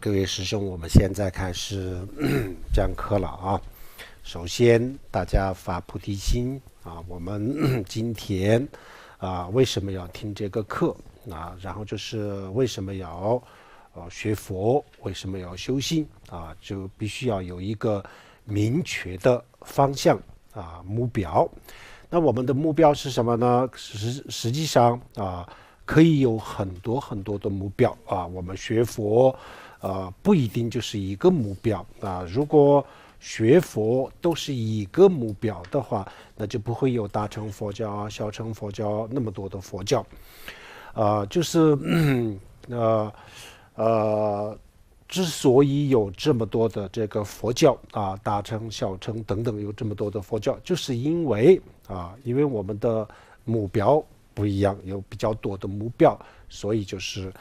各位师兄，我们现在开始讲课了啊。首先，大家发菩提心啊。我们今天为什么要听这个课啊？然后就是为什么要学佛，为什么要修心啊？就必须要有一个明确的方向啊，目标。那我们的目标是什么呢？实际上可以有很多很多的目标啊。我们学佛不一定就是一个目标啊。如果学佛都是一个目标的话，那就不会有大乘佛教、小乘佛教那么多的佛教。之所以有这么多的这个佛教啊，大乘、小乘等等有这么多的佛教，就是因为我们的目标不一样，有比较多的目标，所以就是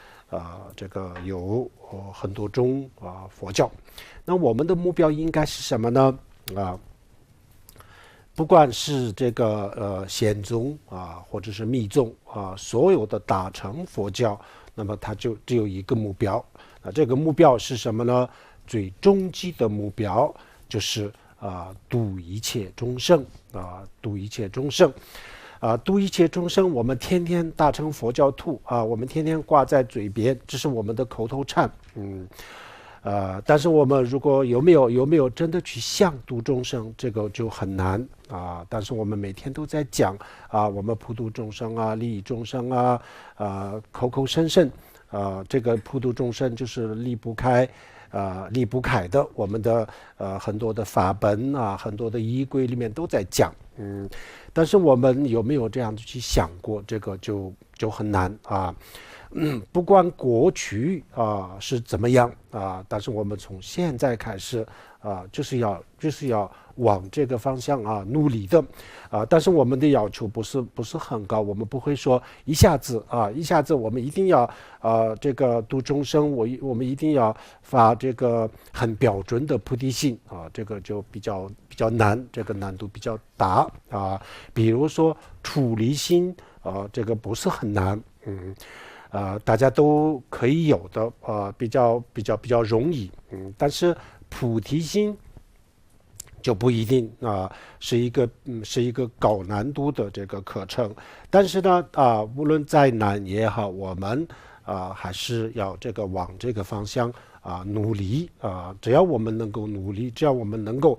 这个有很多种佛教。那我们的目标应该是什么呢？不管是这个显宗或者是密宗所有的大乘佛教，那么它就只有一个目标。这个目标是什么呢？最终极的目标就是度一切众生度一切众生度一切众生。我们天天大乘佛教徒我们天天挂在嘴边，这是我们的口头禅。但是我们如果有没有真的去想度众生，这个就很难但是我们每天都在讲我们普度众生利益众生口口声声这个普度众生就是离不开的，我们的很多的法本很多的仪轨里面都在讲。但是我们有没有这样去想过，这个就很难不管过去是怎么样但是我们从现在开始就是要往这个方向努力的但是我们的要求不是很高，我们不会说一下子我们一定要这个度众生，我们一定要发这个很标准的菩提心这个就比较难，这个难度比较大比如说出离心这个不是很难大家都可以有的比较容易但是菩提心就不一定是一个高难度的这个课程。但是呢无论再难也好，我们还是要这个往这个方向努力只要我们能够努力，只要我们能够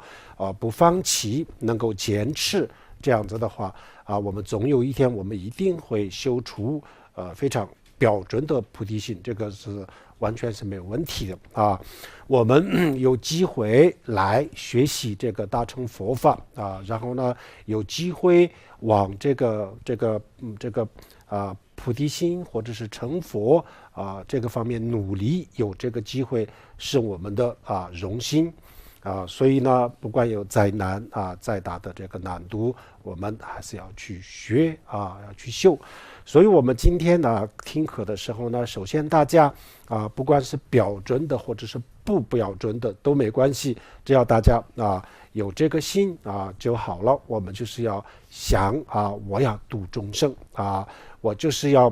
不放弃，能够坚持，这样子的话我们总有一天我们一定会修出非常标准的菩提心，这个是完全是没有问题的我们有机会来学习这个大乘佛法然后呢有机会往这个菩提心或者是成佛这个方面努力，有这个机会是我们的荣幸所以呢不管有再难再大的这个难度，我们还是要去学要去修。所以我们今天呢听课的时候呢，首先大家不管是标准的或者是不标准的都没关系，只要大家有这个心就好了。我们就是要想我要度众生我就是要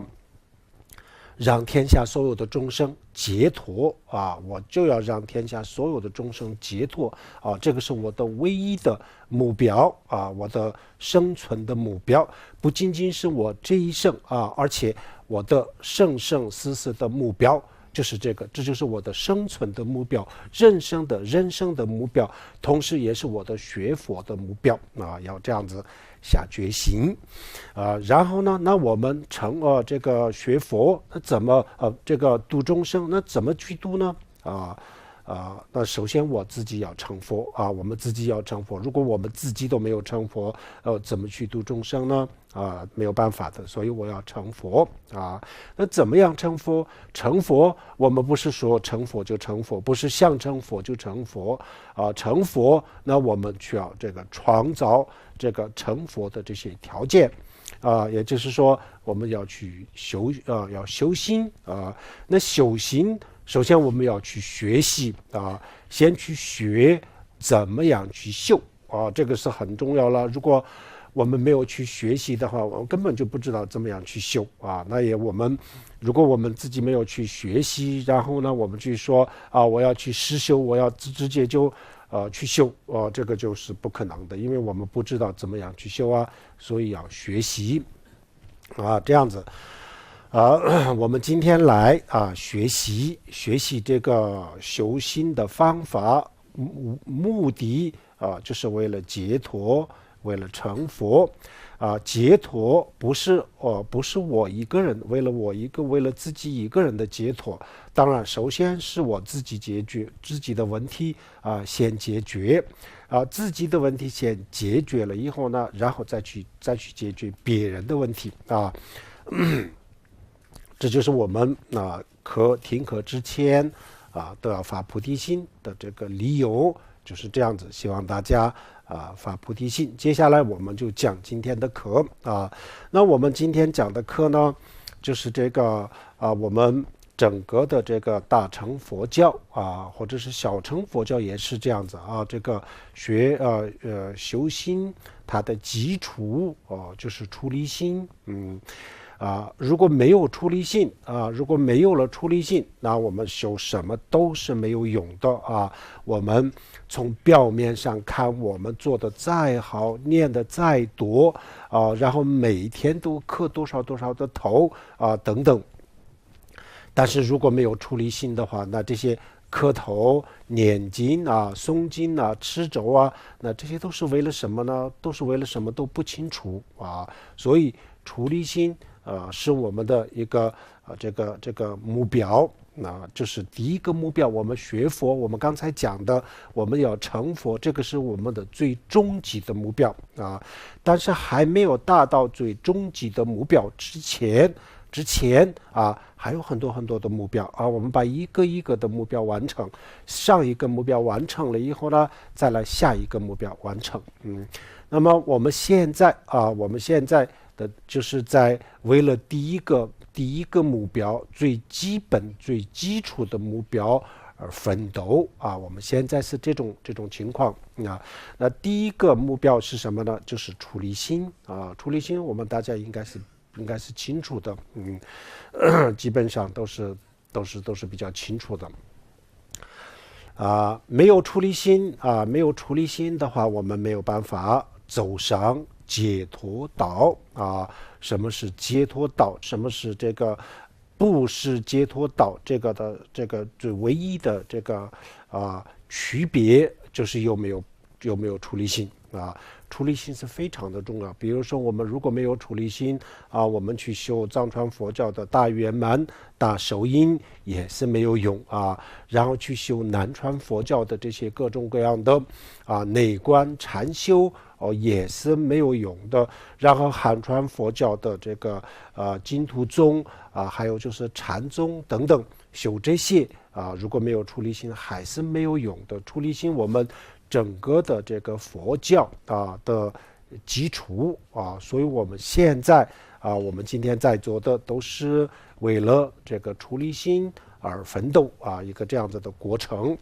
让天下所有的众生解脱我就要让天下所有的众生解脱这个是我的唯一的目标我的生存的目标，不仅仅是我这一生而且我的生生世世的目标就是这就是我的生存的目标，人生的目标，同时也是我的学佛的目标要这样子下决心然后呢，那我们这个学佛怎么这个度众生，那怎么去度呢那首先我自己要成佛我们自己要成佛。如果我们自己都没有成佛怎么去度众生呢没有办法的，所以我要成佛那怎么样成佛？成佛我们不是说成佛就成佛，不是想成佛就成佛成佛那我们需要这个创造这个成佛的这些条件也就是说我们要去要修心那修心首先我们要去学习先去学怎么样去修这个是很重要了。如果我们没有去学习的话，我们根本就不知道怎么样去修啊。那也如果我们自己没有去学习，然后呢，我们去说啊，我要去实修，我要直接就去修，这个就是不可能的，因为我们不知道怎么样去修啊，所以要学习啊，这样子。我们今天来学习这个修心的方法，目的就是为了解脱，为了成佛。解脱不是我一个人，为了自己一个人的解脱。当然，首先是我自己解决自己的问题先解决自己的问题先解决了以后呢，然后再去解决别人的问题这就是我们听课之前都要发菩提心的这个理由，就是这样子。希望大家发菩提心。接下来我们就讲今天的课那我们今天讲的课呢，就是这个我们整个的这个大乘佛教或者是小乘佛教也是这样子这个修心它的基础就是出离心。如果没有出离心如果没有了出离心，那我们修什么都是没有用的我们从表面上看，我们做的再好，念的再多然后每天都磕多少的头等等，但是如果没有出离心的话，那这些磕头、念经诵经持咒那这些都是为了什么呢？都是为了什么都不清楚所以出离心是我们的一个这个目标。这是第一个目标。我们学佛，我们刚才讲的，我们要成佛，这个是我们的最终极的目标但是还没有达到最终极的目标之前还有很多的目标我们把一个一个的目标完成，上一个目标完成了以后呢，再来下一个目标完成。那么我们现在的就是在为了第一个目标，最基本最基础的目标而奋斗我们现在是这种情况那第一个目标是什么呢？就是出离心出离心我们大家应该是清楚的基本上都是比较清楚的没有出离心的话，我们没有办法走上解脱道什么是解脱道？什么是这个不是解脱道？这个最唯一的这个区别就是有没有出离心出离心是非常的重要。比如说我们如果没有出离心我们去修藏传佛教的大圆满、大手印也是没有用然后去修南传佛教的这些各种各样的内观禅修也是没有用的。然后汉传佛教的这个净土宗还有就是禅宗等等，修这些如果没有出离心还是没有用的。出离心我们整个的这个佛教的基础所以我们现在我们今天在做的都是为了这个出离心而奋斗一个这样子的过程。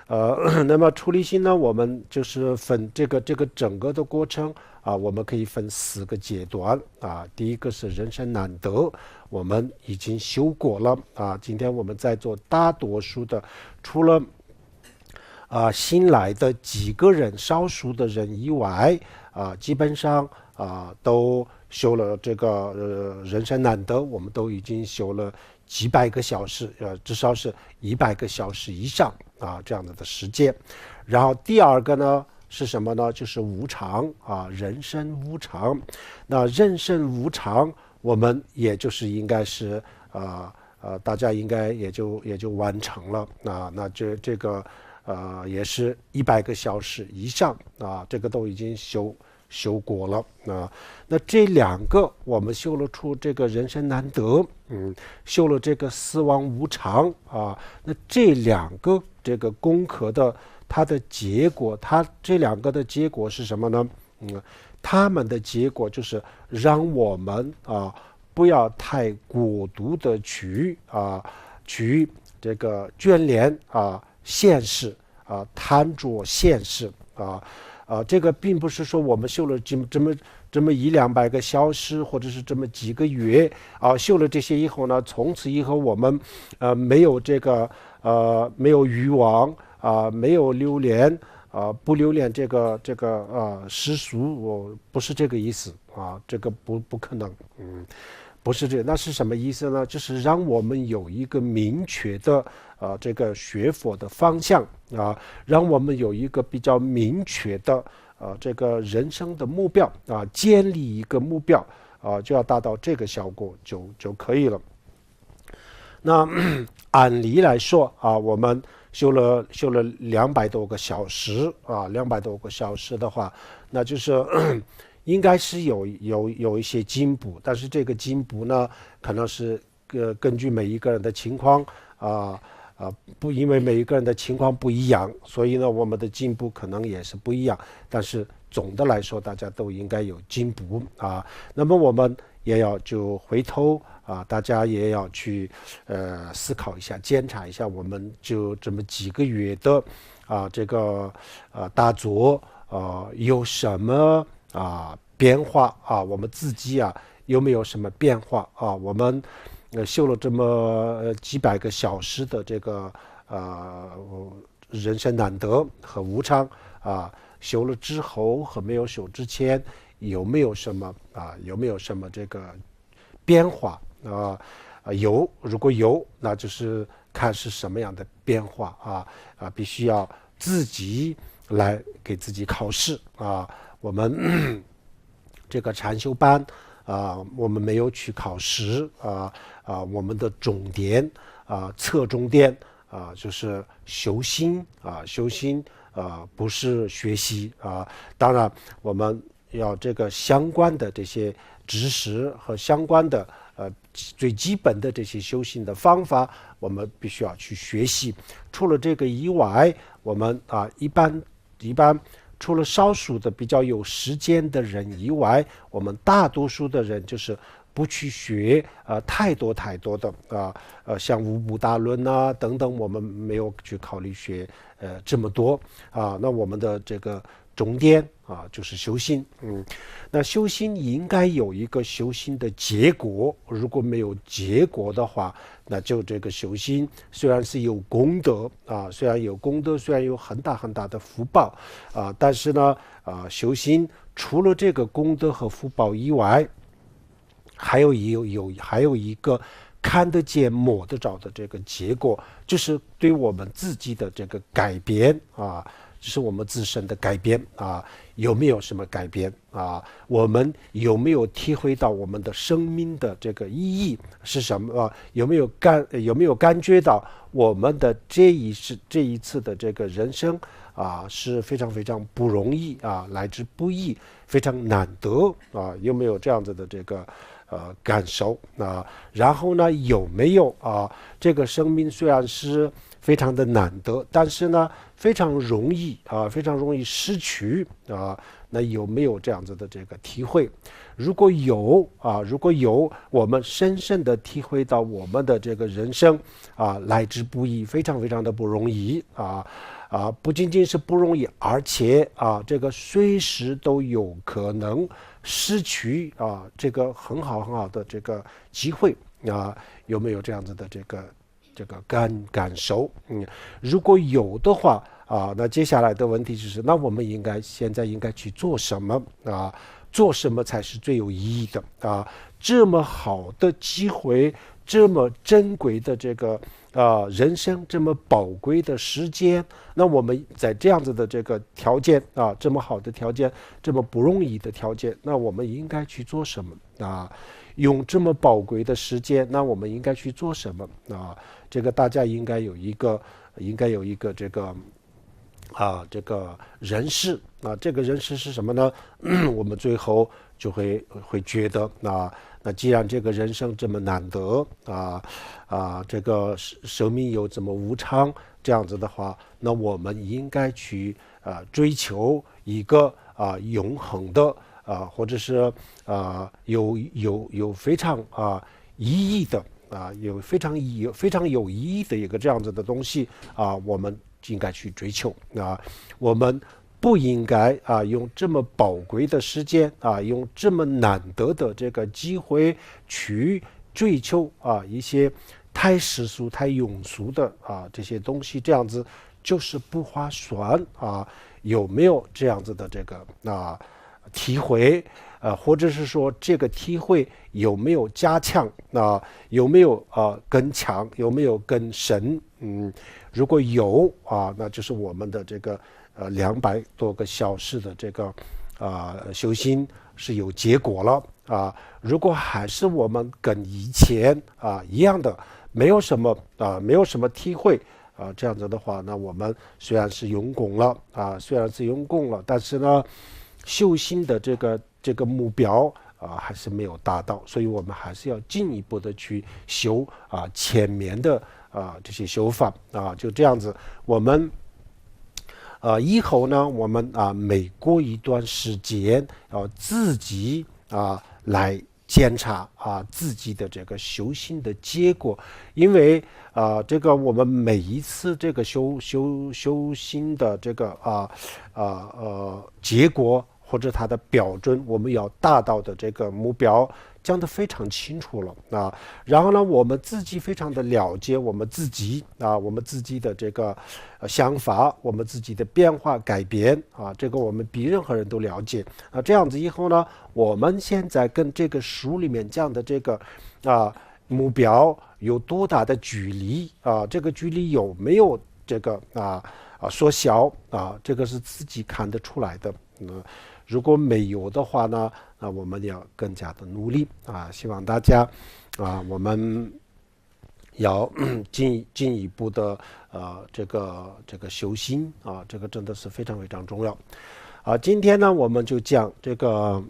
那么出离心呢，我们就是分这个整个的过程我们可以分4个阶段第一个是人生难得，我们已经修过了今天我们在做大多数的，除了新来的几个人少数的人以外基本上都修了这个人生难得，我们都已经修了几百个小时至少是100个小时以上这样子的时间。然后第二个呢是什么呢？就是无常人生无常。那人生无常我们也就是应该是大家应该也就完成了那这个也是100个小时以上这个都已经修过了那这2个我们修了出这个人生难得修了这个死亡无常那这2个这个功课的它的结果，它这2个的结果是什么呢？他们的结果就是让我们不要太过度的去这个眷恋现实贪着现实这个并不是说我们修了这么100-200个小时，或者是这么几个月修了这些以后呢，从此以后我们没有没有欲望没有留恋不留恋这个世俗，我不是这个意思这个不可能，不是这，那是什么意思呢？就是让我们有一个明确的这个学佛的方向让我们有一个比较明确的这个人生的目标建立一个目标就要达到这个效果就可以了。那按理来说我们修了200多个小时200多个小时的话，那就是应该是有一些进步，但是这个进步呢，可能是根据每一个人的情况不，因为每一个人的情况不一样，所以呢，我们的进步可能也是不一样。但是总的来说，大家都应该有进步那么我们也要就回头大家也要去思考一下，检查一下，我们就这么几个月的这个打坐有什么变化我们自己有没有什么变化我们修了这么几百个小时的这个人生难得和无常修了之后和没有修之前有没有什么这个变化如果有，那就是看是什么样的变化必须要自己来给自己考试我们这个禅修班我们没有去考试我们的重点侧重点就是修心修心不是学习当然我们要这个相关的这些知识和相关的最基本的这些修行的方法我们必须要去学习。除了这个以外，我们一般除了少数的比较有时间的人以外，我们大多数的人就是不去学太多的像五部大论等等，我们没有去考虑学这么多那我们的这个重点就是修心那修心应该有一个修心的结果，如果没有结果的话，那就这个修心虽然是有功德虽然有功德，虽然有很大的福报但是呢修心除了这个功德和福报以外，还有一个看得见摸得着的这个结果，就是对我们自己的这个改变就是我们自身的改变有没有什么改变我们有没有体会到我们的生命的这个意义是什么有没有感觉到我们的这一次的这个人生是非常不容易来之不易，非常难得有没有这样子的这个感受然后呢有没有这个生命虽然是非常的难得，但是呢非常容易失去那有没有这样子的这个体会？如果有我们深深的体会到我们的这个人生来之不易，非常的不容易不仅仅是不容易，而且这个随时都有可能失去这个很好的这个机会有没有这样子的这个感受如果有的话那接下来的问题就是那我们现在应该去做什么做什么才是最有意义的这么好的机会，这么珍贵的这个人生，这么宝贵的时间，那我们在这样子的这个条件这么好的条件，这么不容易的条件，那我们应该去做什么用这么宝贵的时间，那我们应该去做什么这个大家应该有一个这个这个人事这个人事是什么呢我们最后就会觉得那既然这个人生这么难得这个生命又这么无常，这样子的话，那我们应该去追求一个永恒的或者是有非常意义的有非常有意义的一个这样子的东西我们应该去追求我们不应该用这么宝贵的时间用这么难得的这个机会去追求一些太世俗、太庸俗的这些东西，这样子就是不划算有没有这样子的这个体会？或者是说这个体会有没有加强有没有更强，有没有更深？如果有那就是我们的这个200多个小时的这个修行是有结果了如果还是我们跟以前一样的，没有什么体会这样子的话，那我们虽然是用功了但是呢，修行的这个目标还是没有达到，所以我们还是要进一步的去修前面的这些修法就这样子。我们以后呢，我们每过一段时间要自己来检查自己的这个修行的结果，因为这个我们每一次这个修行的这个结果或者它的标准，我们要达到的这个目标讲得非常清楚了然后呢，我们自己非常的了解我们自己的这个想法，我们自己的变化改变这个我们比任何人都了解这样子以后呢，我们现在跟这个书里面讲的这个目标有多大的距离这个距离有没有这个缩小这个是自己看得出来的如果没有的话呢，那我们要更加的努力希望大家我们要进一步的这个修行这个真的是非常非常重要今天呢，我们就讲这个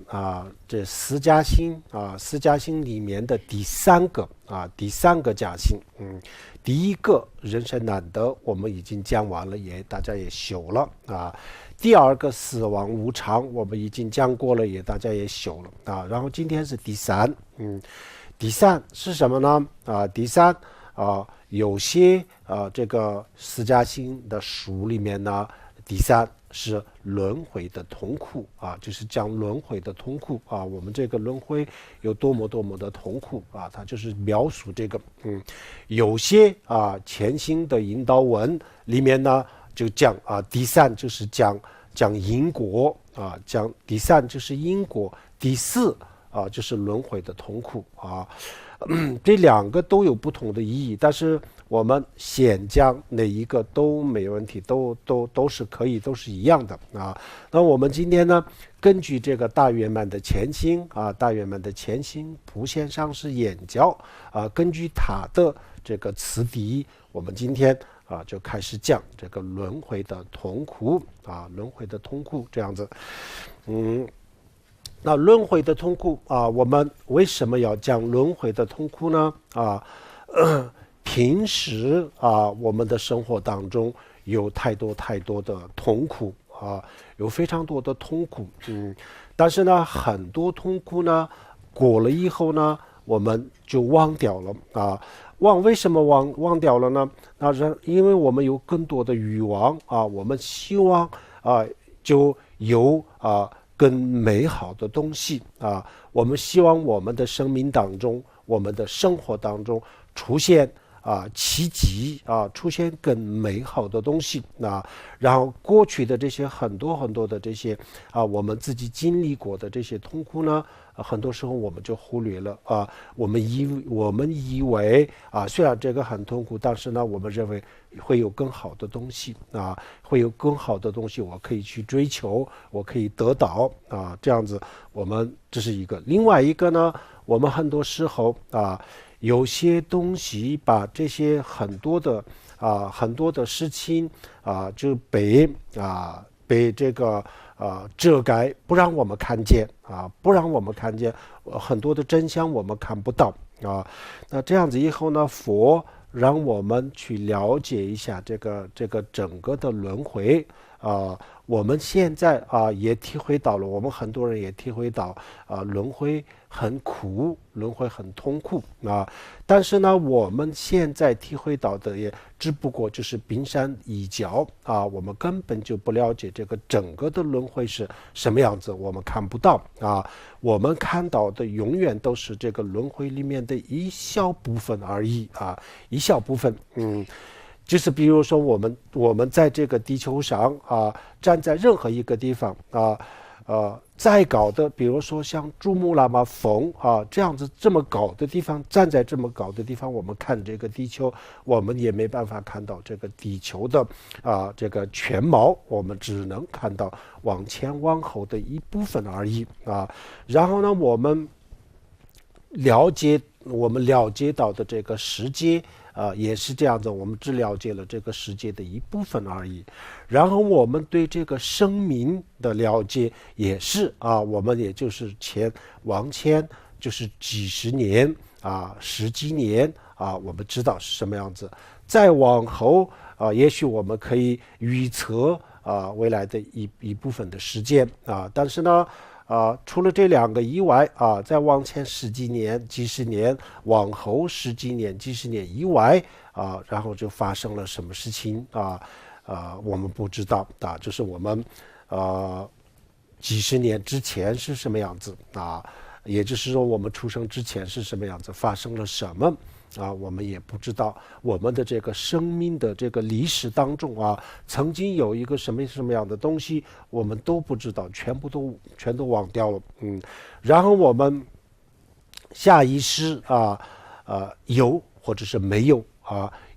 这四加心四加心里面的第三个加心第一个人生难得我们已经讲完了，大家也修了第二个死亡无常我们已经讲过了，大家也修了然后今天是第三第三是什么呢第三有些这个四加心的书里面呢，第三是轮回的痛苦就是讲轮回的痛苦我们这个轮回有多么多么的痛苦它就是描述这个有些前行的引导文里面呢就讲第三就是讲因果讲第三就是因果，第四就是轮回的痛苦这两个都有不同的意义，但是我们先讲哪一个都没问题，都是可以，都是一样的那我们今天呢，根据这个大圆满的前行大圆满的前行普贤上师言教根据他的这个词底，我们今天就开始讲这个轮回的痛苦轮回的痛苦这样子那轮回的痛苦我们为什么要讲轮回的痛苦呢平时我们的生活当中有太多的痛苦有非常多的痛苦但是呢很多痛苦呢过了以后呢我们就忘掉了为什么忘掉了呢因为我们有更多的欲望我们希望就有更美好的东西我们希望我们的生命当中，我们的生活当中出现奇迹出现更美好的东西然后过去的这些很多的这些我们自己经历过的这些痛苦呢很多时候我们就忽略了我们以为虽然这个很痛苦，但是呢我们认为会有更好的东西会有更好的东西我可以去追求，我可以得到这样子这是一个。另外一个呢，我们很多时候有些东西把这些很多的事情就被这个遮盖，不让我们看见很多的真相我们看不到那这样子以后呢，佛让我们去了解一下这个整个的轮回我们现在也体会到了，我们很多人也体会到轮回很苦，轮回很痛苦但是呢，我们现在体会到的也只不过就是冰山一角我们根本就不了解这个整个的轮回是什么样子，我们看不到我们看到的永远都是这个轮回里面的一小部分而已一小部分就是比如说我们在这个地球上站在任何一个地方再高的，比如说像珠穆朗玛峰这样子这么高的地方，站在这么高的地方，我们看这个地球，我们也没办法看到这个地球的这个全貌，我们只能看到往前往后的一部分而已然后呢，我们了解到的这个世界也是这样子，我们只了解了这个世界的一部分而已。然后我们对这个生命的了解也是我们也就是往前就是几十年十几年我们知道是什么样子。再往后也许我们可以预测未来的一部分的时间但是呢除了这两个以外再往前十几年几十年，往后十几年几十年以外然后就发生了什么事情我们不知道就是我们几十年之前是什么样子也就是说我们出生之前是什么样子，发生了什么我们也不知道。我们的这个生命的这个历史当中曾经有一个什么样的东西，我们都不知道，全都忘掉了然后我们下意识有或者是没有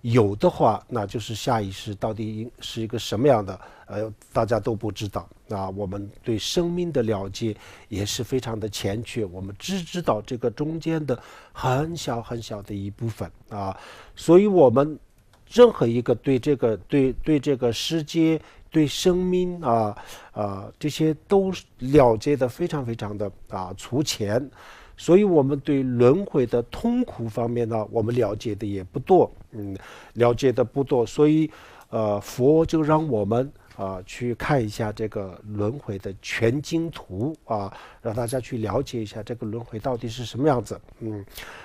有的话，那就是下意识到底是一个什么样的大家都不知道我们对生命的了解也是非常的欠缺，我们只知道这个中间的很小很小的一部分所以我们任何一个对这个世界对生命这些都了解的非常非常的粗浅，所以我们对轮回的痛苦方面呢，我们了解的也不多所以佛就让我们去看一下这个轮回的全景图让大家去了解一下这个轮回到底是什么样子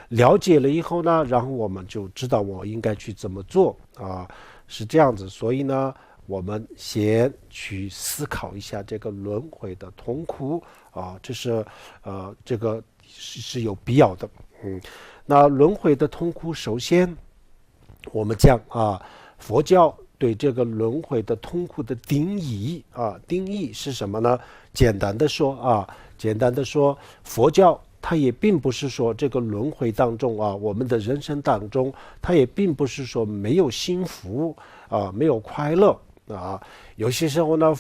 了解了以后呢，然后我们就知道我应该去怎么做是这样子。所以呢，我们先去思考一下这个轮回的痛苦这是这个是有必要的那轮回的痛苦，首先我们讲佛教对这个轮回的痛苦的定义定义是什么呢？简单的说佛教它也并不是说这个轮回当中我们的人生当中，它也并不是说没有幸福没有快乐有些时候呢，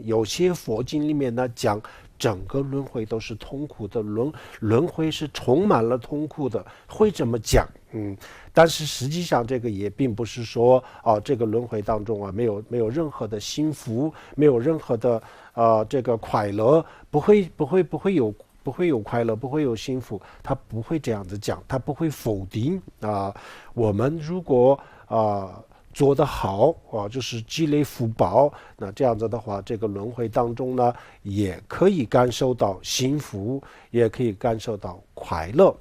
有些佛经里面呢讲整个轮回都是痛苦的，轮回是充满了痛苦的，会这么讲但是实际上这个也并不是说这个轮回当中没有任何的幸福，没有任何的这个快乐，不会有快乐，不会有幸福，他不会这样子讲，他不会否定我们如果做得好就是积累福报，那这样子的话，这个轮回当中呢，也可以感受到幸福，也可以感受到快乐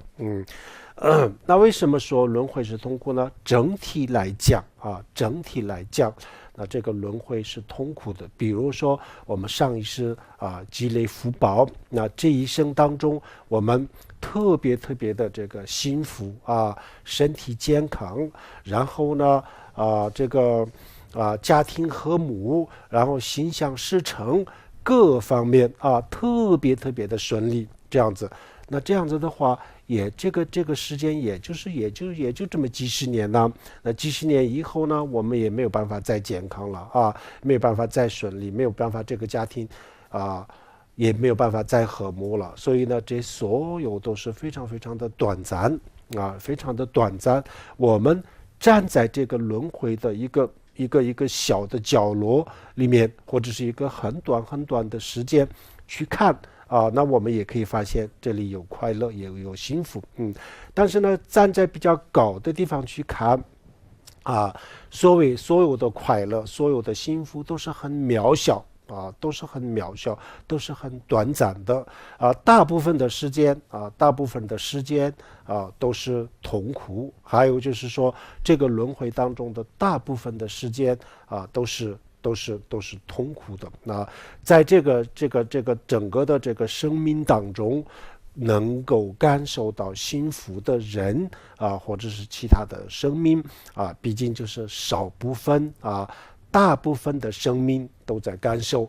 那为什么说轮回是痛苦呢？整体来讲那这个轮回是痛苦的。比如说我们上一世积累福报，那这一生当中我们特别的这个幸福身体健康，然后呢这个家庭和睦，然后心想事成，各方面特别的顺利这样子。那这样子的话，这个时间也就这么几十年呢。那几十年以后呢，我们也没有办法再健康了没有办法再顺利，没有办法这个家庭也没有办法再和睦了。所以呢，这所有都是非常的短暂非常的短暂。我们站在这个轮回的一个小的角落里面，或者是一个很短的时间去看那我们也可以发现这里有快乐，也有幸福但是呢，站在比较高的地方去看啊，所有的快乐，所有的幸福都是很渺小啊，都是很渺小，都是很短暂的啊。大部分的时间都是痛苦。还有就是说，这个轮回当中的大部分的时间啊，都是痛苦的。那在这个整个的这个生命当中，能够感受到幸福的人啊，或者是其他的生命啊，毕竟就是少部分啊，大部分的生命都在感受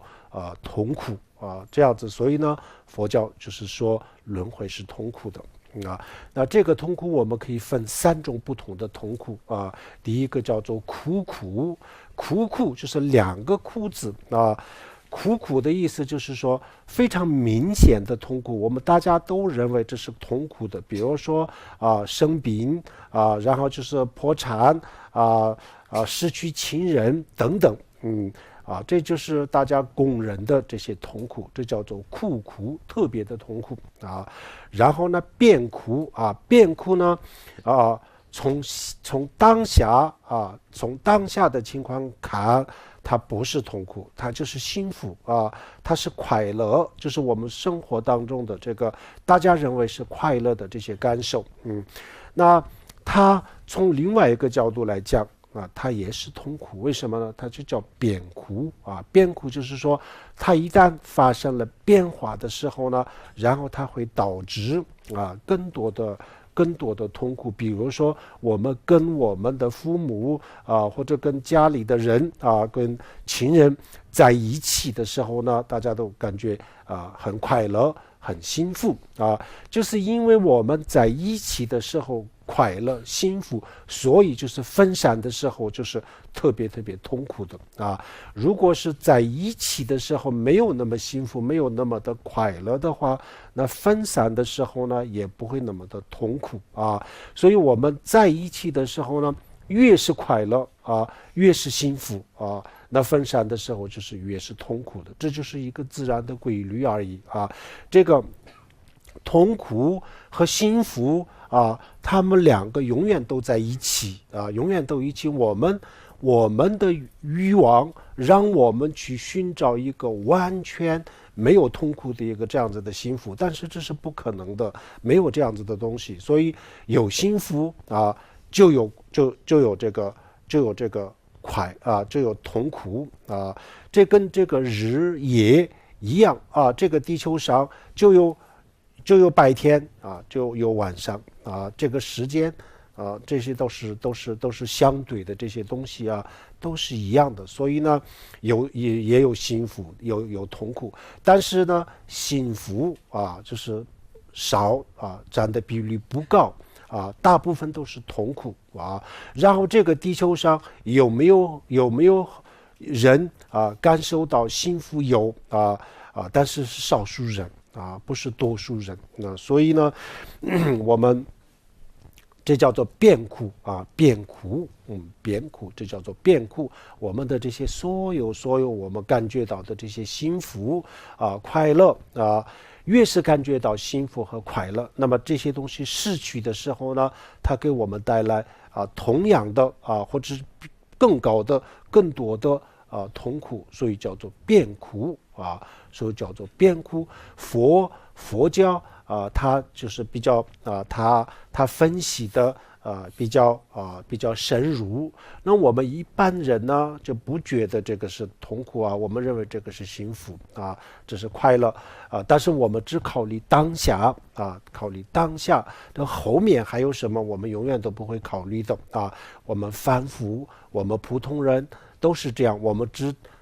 痛苦啊，这样子。所以呢，佛教就是说轮回是痛苦的啊。那这个痛苦我们可以分3种不同的痛苦啊。第一个叫做苦苦，苦苦就是2个苦字啊。苦苦的意思就是说非常明显的痛苦，我们大家都认为这是痛苦的，比如说生病然后就是破产失去亲人等等，这就是大家公认的这些痛苦，这叫做苦，特别的痛苦啊。然后呢，变苦呢从当下的情况看，它不是痛苦，它就是幸福啊，它是快乐，就是我们生活当中的这个大家认为是快乐的这些感受。那它从另外一个角度来讲它也是痛苦，为什么呢？它就叫变苦啊。变苦就是说，它一旦发生了变化的时候呢，然后它会导致更多的痛苦。比如说我们跟我们的父母或者跟家里的人跟亲人在一起的时候呢，大家都感觉很快乐很幸福就是因为我们在一起的时候快乐幸福，所以就是分散的时候就是特别痛苦的如果是在一起的时候没有那么幸福，没有那么的快乐的话，那分散的时候呢也不会那么的痛苦所以我们在一起的时候呢，越是快乐越是幸福那分散的时候就是越是痛苦的，这就是一个自然的规律而已这个痛苦和幸福他们2个永远都在一起永远都一起。我们的欲望让我们去寻找一个完全没有痛苦的一个这样子的幸福，但是这是不可能的，没有这样子的东西。所以有幸福就有这个就有痛苦这跟这个日夜一样这个地球上就有白天就有晚上这个时间这些都是相对的，这些东西都是一样的。所以呢也有幸福有痛苦，但是呢幸福就是少占的比率不高大部分都是痛苦然后这个地球上有没有人感受到幸福？有但是是少数人不是多数人所以呢我们这叫做变苦变苦这叫做变苦。我们的这些所有我们感觉到的这些幸福快乐越是感觉到幸福和快乐，那么这些东西失去的时候呢，它给我们带来同样的或者是更高的更多的痛苦，所以叫做变苦所以叫做变苦。佛教它就是比较它分析的比较深入。那我们一般人呢就不觉得这个是痛苦我们认为这个是幸福这是快乐但是我们只考虑当下这后面还有什么我们永远都不会考虑的我们凡夫我们普通人都是这样，我们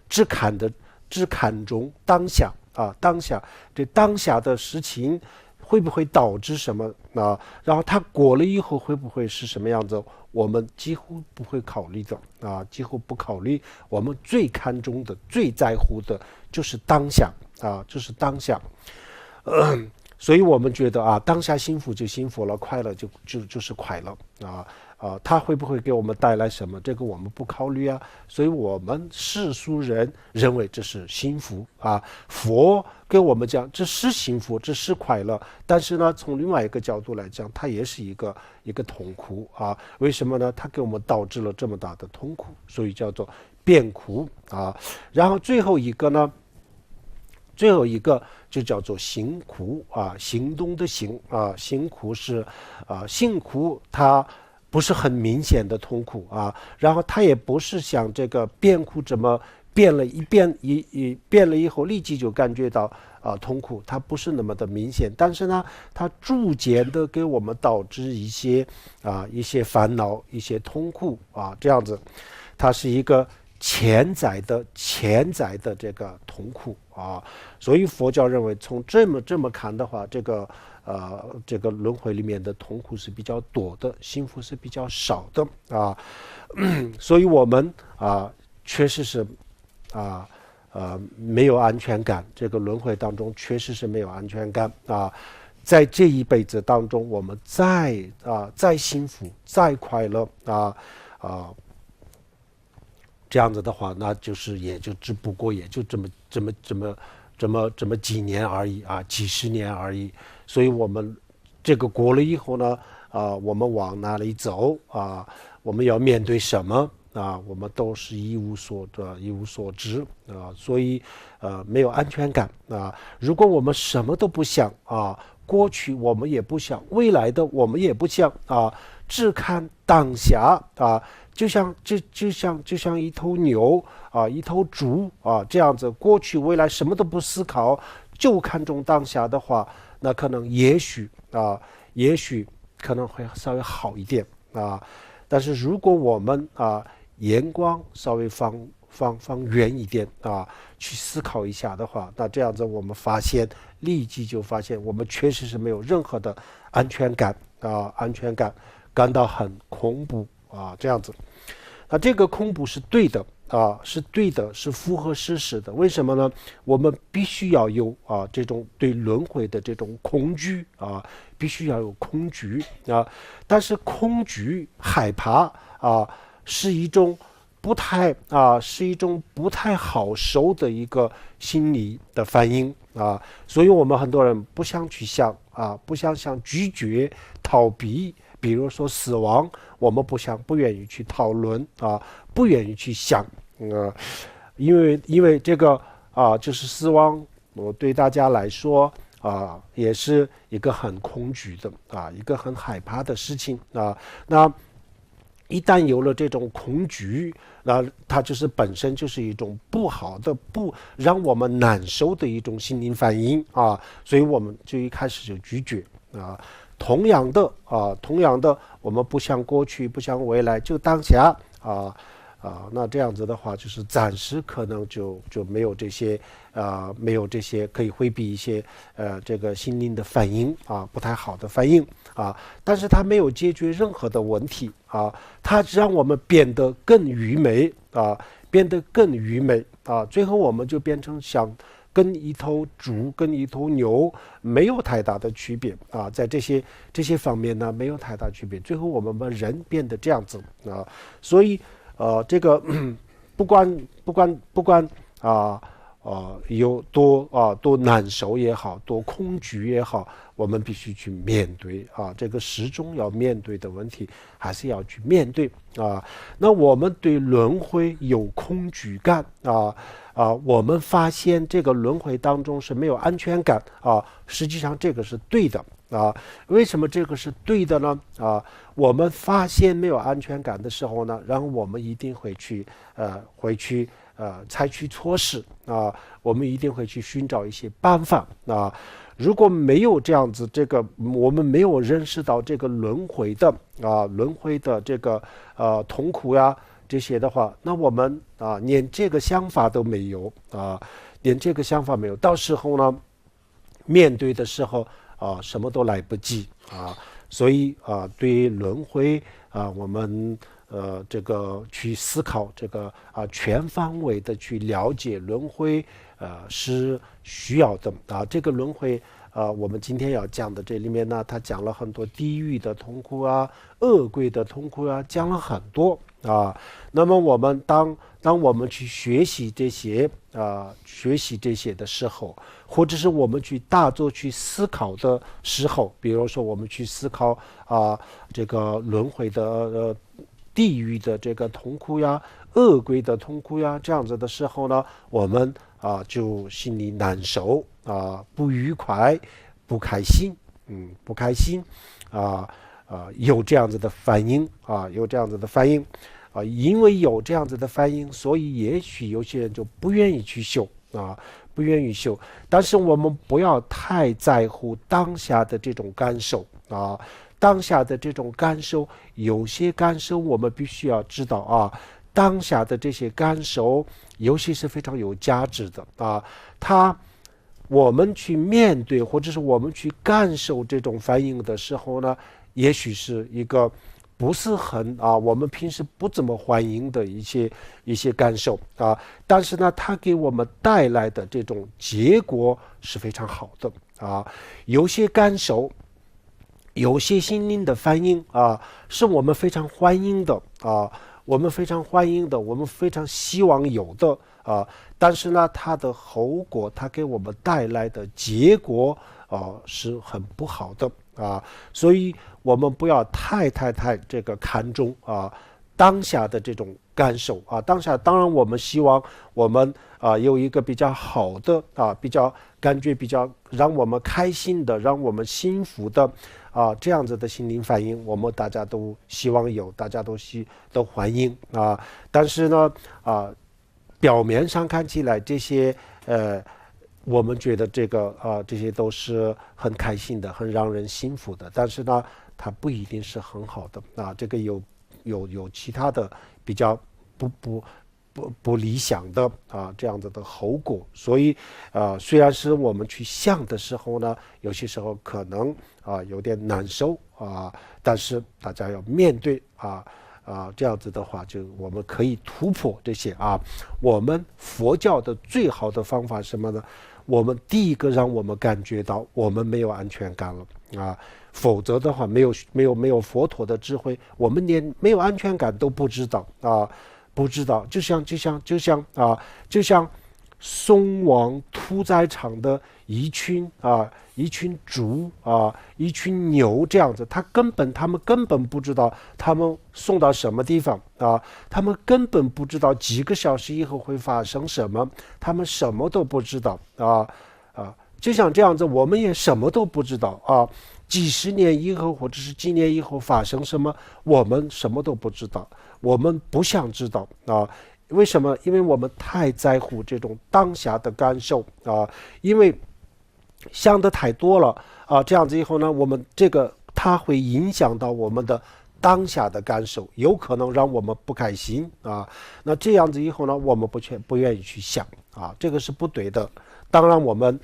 只看重当下当下这当下的事情会不会导致什么然后它过了以后会不会是什么样子，我们几乎不会考虑的几乎不考虑。我们最看重的最在乎的就是当下就是当下所以我们觉得当下幸福就幸福了，快乐就是快乐他会不会给我们带来什么？这个我们不考虑啊。所以我们世俗人认为这是幸福啊。佛跟我们讲，这是幸福，这是快乐。但是呢，从另外一个角度来讲，它也是一个痛苦啊。为什么呢？它给我们导致了这么大的痛苦，所以叫做变苦啊。然后最后一个就叫做行苦啊，行动的行啊，行苦是行苦它不是很明显的痛苦啊，然后它也不是像这个变苦这么变了变了以后立即就感觉到痛苦，它不是那么的明显，但是呢，它逐渐的给我们导致一些烦恼、一些痛苦啊，这样子，它是一个潜在的这个痛苦啊，所以佛教认为从这么看的话，这个轮回里面的痛苦是比较多的，幸福是比较少的啊，所以我们确实是没有安全感，这个轮回当中确实是没有安全感啊，在这一辈子当中，我们再幸福再快乐这样子的话，那就是也就只不过也就这么几年而已啊，几十年而已。所以我们这个过了以后呢，我们往哪里走啊？我们要面对什么啊？我们都是一无所知啊，所以没有安全感啊。如果我们什么都不想啊，过去我们也不想，未来的我们也不想啊，只看当下啊。就像一头牛一头猪这样子，过去未来什么都不思考，就看重当下的话，那可能也许可能会稍微好一点但是如果我们眼光稍微放远一点去思考一下的话，那这样子我们立即就发现我们确实是没有任何的安全感感到很恐怖这样子。那这个恐怖是对的是符合事实的。为什么呢？我们必须要有这种对轮回的这种恐惧必须要有恐惧但是恐惧害怕是一种不太好受的一个心理的反应所以我们很多人不想去想不想拒绝逃避。比如说死亡，我们不愿意去讨论不愿意去想因为这个就是死亡，对大家来说也是一个很恐惧的一个很害怕的事情那一旦有了这种恐惧，那它就是本身就是一种不好的、不让我们难受的一种心灵反应所以我们就一开始就拒绝同样的，我们不想过去，不想未来，就当下那这样子的话，就是暂时可能就没有这些可以回避一些这个心灵的反应不太好的反应但是它没有解决任何的问题它让我们变得更愚昧最后我们就变成像跟一头猪跟一头牛没有太大的区别在这些方面呢没有太大区别，最后我们把人变得这样子所以这个不管有多难受也好，多恐惧也好，我们必须去面对这个始终要面对的问题，还是要去面对那我们对轮回有恐惧感我们发现这个轮回当中是没有安全感实际上这个是对的为什么这个是对的呢我们发现没有安全感的时候呢，然后我们一定会去采取措施我们一定会去寻找一些办法如果没有这样子，我们没有认识到这个轮回的这个痛苦呀这些的话，那我们连这个想法都没有到时候呢，面对的时候什么都来不及所以对于轮回我们这个去思考这个全方位的去了解轮回是需要的这个轮回我们今天要讲的这里面呢，他讲了很多地狱的痛苦啊，恶鬼的痛苦啊，讲了很多啊。那么我们当我们去学习这些的时候，或者是我们去大做去思考的时候，比如说我们去思考这个轮回的地狱的这个痛苦呀，恶鬼的痛苦呀，这样子的时候呢，我们就心里难受不愉快，不开心，不开心有这样子的反应因为有这样子的反应，所以也许有些人就不愿意去修不愿意修。但是我们不要太在乎当下的这种感受当下的这种感受，有些感受我们必须要知道当下的这些感受，有些是非常有价值的我们去面对或者是我们去感受这种反应的时候呢，也许是一个不是很我们平时不怎么欢迎的一些感受但是呢，它给我们带来的这种结果是非常好的有些感受，有些心灵的反应是我们非常欢迎的我们非常欢迎的，我们非常希望有的但是呢，它的后果，它给我们带来的结果是很不好的所以我们不要太这个看重当下的这种感受当下当然我们希望我们有一个比较好的比较感觉比较让我们开心的，让我们幸福的这样子的心灵反应，我们大家都希望有，大家都欢迎但是呢表面上看起来这些我们觉得这些都是很开心的，很让人幸福的，但是呢它不一定是很好的这个有其他的比较不理想的这样子的后果。所以虽然是我们去想的时候呢，有些时候可能有点难受但是大家要面对这样子的话，就我们可以突破这些我们佛教的最好的方法是什么呢？我们第一个让我们感觉到我们没有安全感了否则的话没有佛陀的智慧，我们连没有安全感都不知道不知道，就像送往屠宰场的一群猪一群牛这样子，他们根本不知道他们送到什么地方他们根本不知道几个小时以后会发生什么，他们什么都不知道就像这样子，我们也什么都不知道几十年以后或者是几年以后发生什么，我们什么都不知道，我们不想知道为什么？因为我们太在乎这种当下的感受因为想的太多了这样子以后呢，我们它会影响到我们的当下的感受，有可能让我们不开心那这样子以后呢，我们不愿意去想这个是不对的。当然我们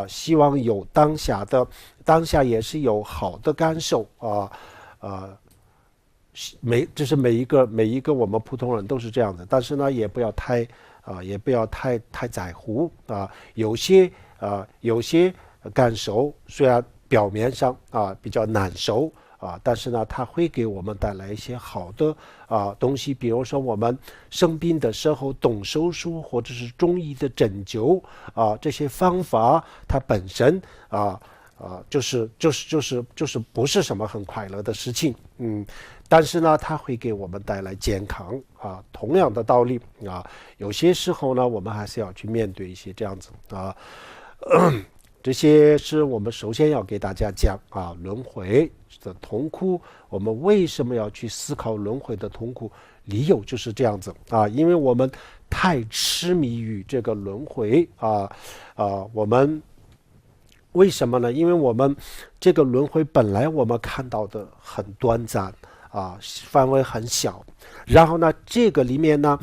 希望有当下也是有好的感受这是每一个我们普通人都是这样的，但是呢也不要太在乎有些感受虽然表面上比较难受但是呢它会给我们带来一些好的东西，比如说我们生病的时候动手术或者是中医的针灸这些方法它本身就是不是什么很快乐的事情但是呢它会给我们带来健康同样的道理有些时候呢我们还是要去面对一些这样子这些是我们首先要给大家讲轮回的痛苦，我们为什么要去思考轮回的痛苦，理由就是这样子因为我们太痴迷于这个轮回我们为什么呢？因为我们这个轮回本来我们看到的很短暂范围很小，然后呢这个里面呢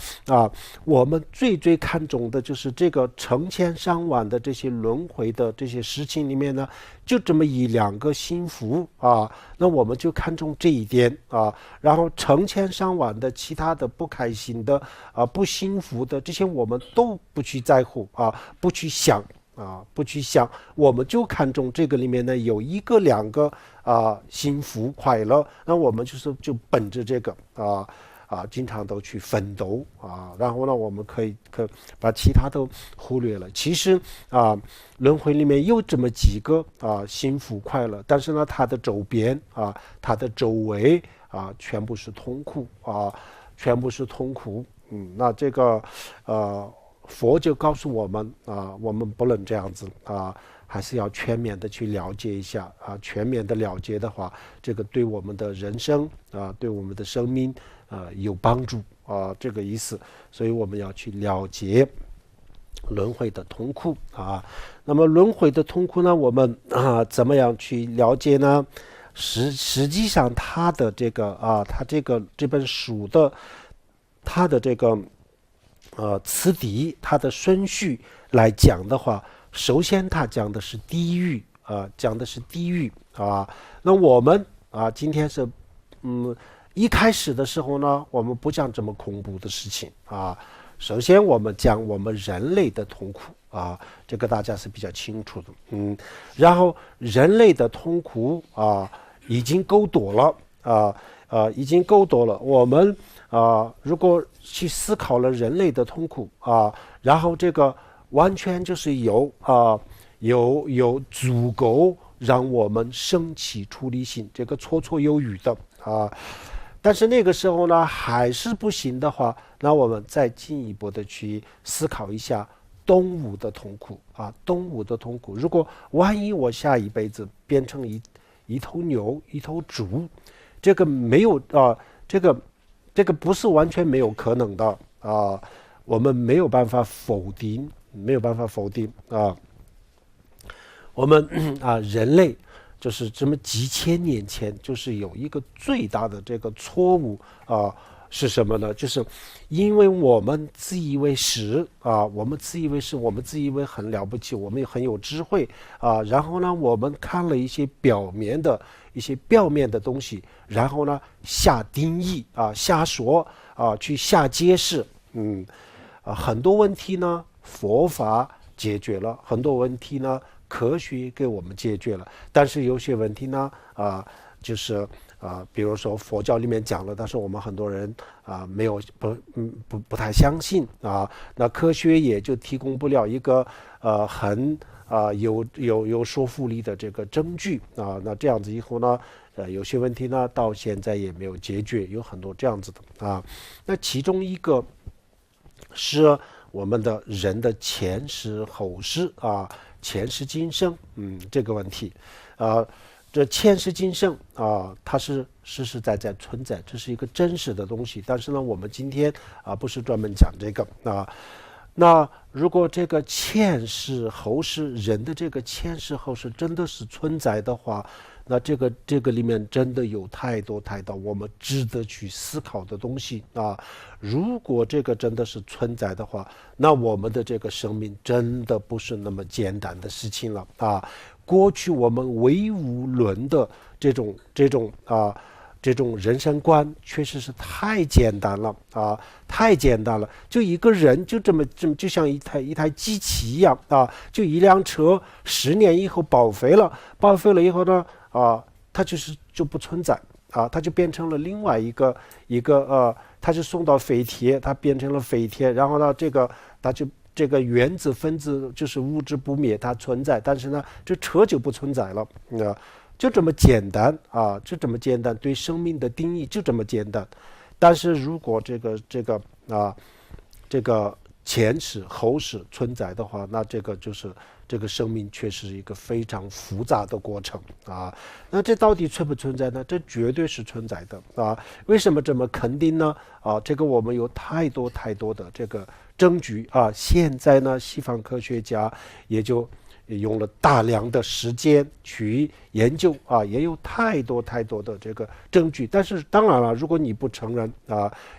我们最看重的就是这个成千上万的这些轮回的这些事情里面呢，就这么一两个幸福那我们就看重这一点然后成千上万的其他的不开心的不幸福的这些我们都不去在乎不去想不去想，我们就看重这个里面呢有一个两个幸福快乐，那我们就本着这个经常都去奋斗然后呢我们可以把其他都忽略了。其实轮回里面有这么几个幸福快乐，但是呢它的周边它的周围全部是痛苦全部是痛苦。那这个佛就告诉我们我们不能这样子还是要全面的去了解一下全面的了解的话，这个对我们的人生对我们的生命有帮助这个意思。所以我们要去了解轮回的痛苦那么轮回的痛苦呢，我们怎么样去了解呢？实际上它的这个它这本书的它的这个次第，它的顺序来讲的话，首先它讲的是地狱讲的是地狱那我们今天是一开始的时候呢，我们不讲这么恐怖的事情首先我们讲我们人类的痛苦这个大家是比较清楚的然后人类的痛苦已经够多了已经够多了。我们如果去思考了人类的痛苦然后这个完全就是有足够让我们升起出离心，这个绰绰有余的但是那个时候呢还是不行的话，那我们再进一步的去思考一下动物的痛苦动物的痛苦。如果万一我下一辈子变成一头牛一头猪，这个没有这个不是完全没有可能的我们没有办法否定我们人类就是这么几千年前就是有一个最大的这个错误是什么呢？就是因为我们自以为是我们自以为很了不起，我们也很有智慧然后呢我们看了一些表面的东西，然后呢下定义下说去下揭示很多问题呢佛法解决了，很多问题呢科学给我们解决了，但是有些问题呢就是比如说佛教里面讲了，但是我们很多人没有不太相信那科学也就提供不了一个很有说服力的这个证据那这样子以后呢有些问题呢到现在也没有解决，有很多这样子的那其中一个是我们的人的前世后世前世今生这个问题这前世今生它是实实在在存在，这是一个真实的东西。但是呢我们今天不是专门讲这个那如果这个前世后世人的这个前世后世真的是存在的话，那这个里面真的有太多我们值得去思考的东西如果这个真的是存在的话，那我们的这个生命真的不是那么简单的事情了过去我们唯物论的这种人生观确实是太简单了太简单了，就一个人就这么就像一台机器一样就一辆车10年以后报废了以后呢它就不存在它就变成了另外一个它就送到废铁，它变成了废铁，然后呢它就这个原子分子就是物质不灭，它存在，但是呢这车就不存在了就这么简单就这么简单，对生命的定义就这么简单。但是如果这个前世后世存在的话，那这个就是这个生命确实是一个非常复杂的过程那这到底存不存在呢？这绝对是存在的为什么这么肯定呢这个我们有太多的这个证据现在呢西方科学家也就用了大量的时间去研究也有太多的这个证据。但是当然了，如果你不承认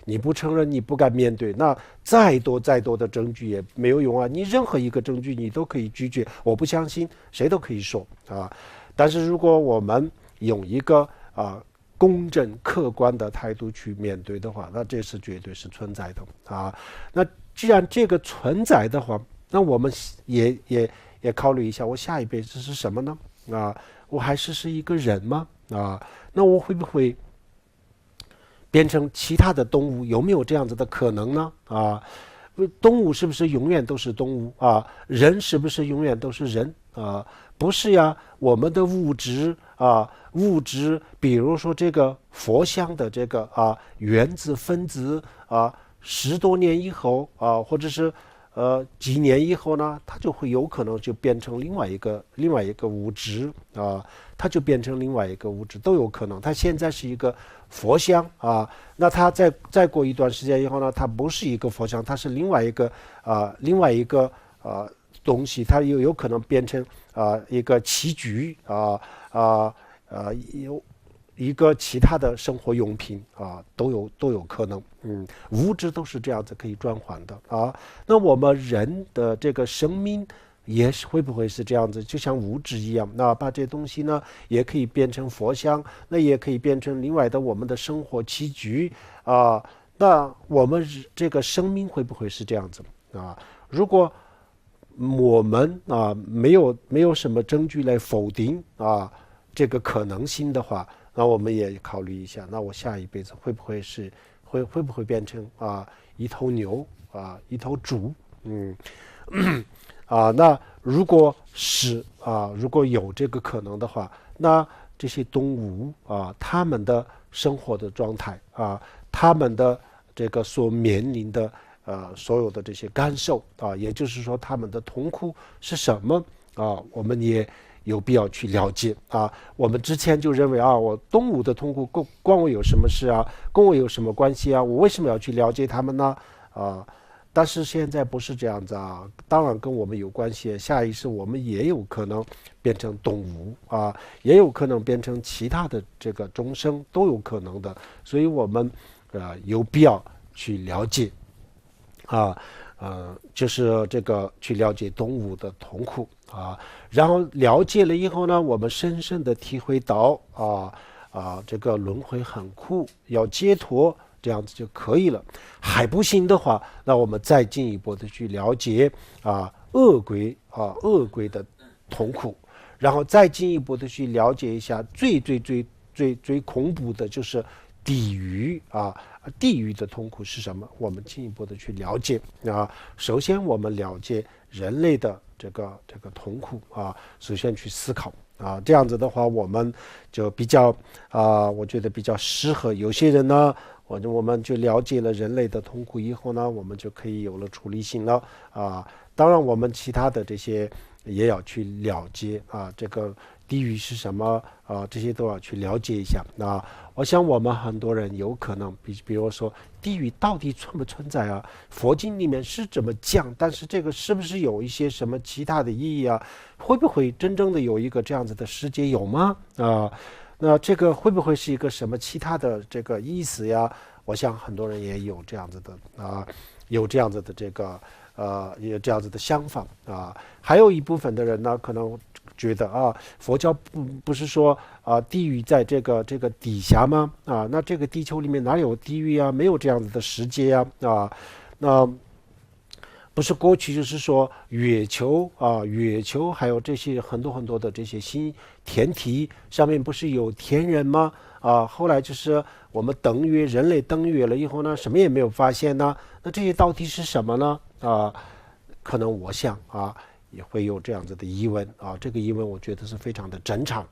你不敢面对，那再多的证据也没有用你任何一个证据你都可以拒绝，我不相信谁都可以说但是如果我们用一个公正客观的态度去面对的话，那这是绝对是存在的那既然这个存在的话，那我们也也考虑一下，我下一辈子是什么呢？我还是一个人吗？那我会不会变成其他的动物？有没有这样子的可能呢？动物是不是永远都是动物人是不是永远都是人不是呀，我们的物质比如说这个佛像的这个原子分子10多年以后或者是几年以后呢，它就会有可能就变成另外一个物质它就变成另外一个物质都有可能。它现在是一个佛像那它再过一段时间以后呢，它不是一个佛像，它是另外一个东西，它有可能变成一个器具有一个其他的生活用品都有可能。物质都是这样子可以转换的那我们人的这个生命也是会不会是这样子，就像物质一样，那把这东西呢也可以变成佛像，那也可以变成另外的我们的生活器具那我们这个生命会不会是这样子如果我们没有什么证据来否定这个可能性的话，那我们也考虑一下，那我下一辈子会不会变成一头牛一头猪那如果有这个可能的话，那这些动物他们的生活的状态他们的这个所面临的所有的这些感受也就是说他们的痛苦是什么我们也有必要去了解我们之前就认为我动物的痛苦关我有什么事跟我有什么关系我为什么要去了解他们呢但是现在不是这样子当然跟我们有关系，下一世我们也有可能变成动物也有可能变成其他的这个众生，都有可能的，所以我们有必要去了解就是这个去了解动物的痛苦然后了解了以后呢，我们深深的体会到这个轮回很苦，要解脱，这样子就可以了。还不行的话，那我们再进一步的去了解恶鬼的痛苦，然后再进一步的去了解一下最恐怖的就是地狱地狱的痛苦是什么，我们进一步的去了解首先我们了解人类的这个痛苦首先去思考这样子的话我们就比较我觉得比较适合有些人呢，我们就了解了人类的痛苦以后呢，我们就可以有了处理性了当然我们其他的这些也要去了解这个地狱是什么这些都要去了解一下我想我们很多人有可能比如说地狱到底存不存在佛经里面是这么讲，但是这个是不是有一些什么其他的意义会不会真正的有一个这样子的世界有吗那这个会不会是一个什么其他的这个意思我想很多人也有这样子的有这样子的这个有这样子的想法还有一部分的人呢，可能觉得佛教不是说地狱在这个底下吗那这个地球里面哪有地狱没有这样子的世界那不是过去就是说月球还有这些很多的这些新天体上面不是有天人吗后来就是我们人类登月了以后呢，什么也没有发现呢，那这些到底是什么呢可能我想也会有这样子的疑问这个疑问我觉得是非常的正常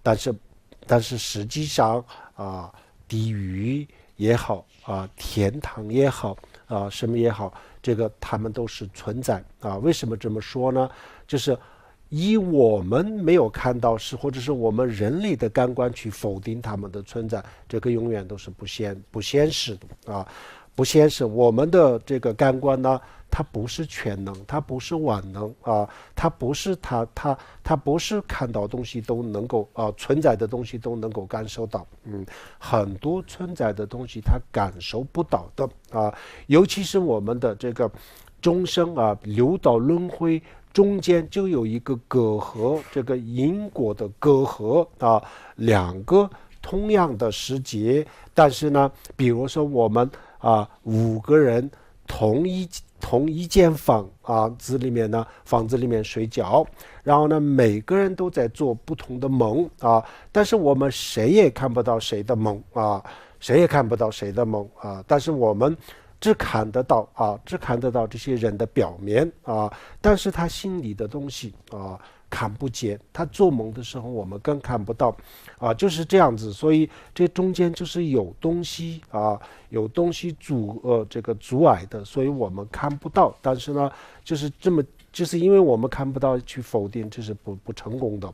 但是实际上地狱也好天堂也好什么也好，这个他们都是存在为什么这么说呢？就是以我们没有看到或者是我们人类的感官去否定他们的存在，这个永远都是不现实的不现实。我们的这个感官呢，它不是全能，它不是万能它不是它不是看到东西都能够存在的东西都能够感受到很多存在的东西它感受不到的尤其是我们的这个众生流到轮回中间就有一个隔阂，这个因果的隔阂两个同样的世界，但是呢比如说我们5个人同同一间房子里面呢，房子里面睡觉，然后呢，每个人都在做不同的梦但是我们谁也看不到谁的梦谁也看不到谁的梦但是我们只看得到这些人的表面但是他心里的东西看不见，他做梦的时候我们更看不到就是这样子。所以这中间就是有东西有东西阻碍的，所以我们看不到。但是呢，就是因为我们看不到，去否定这是不成功的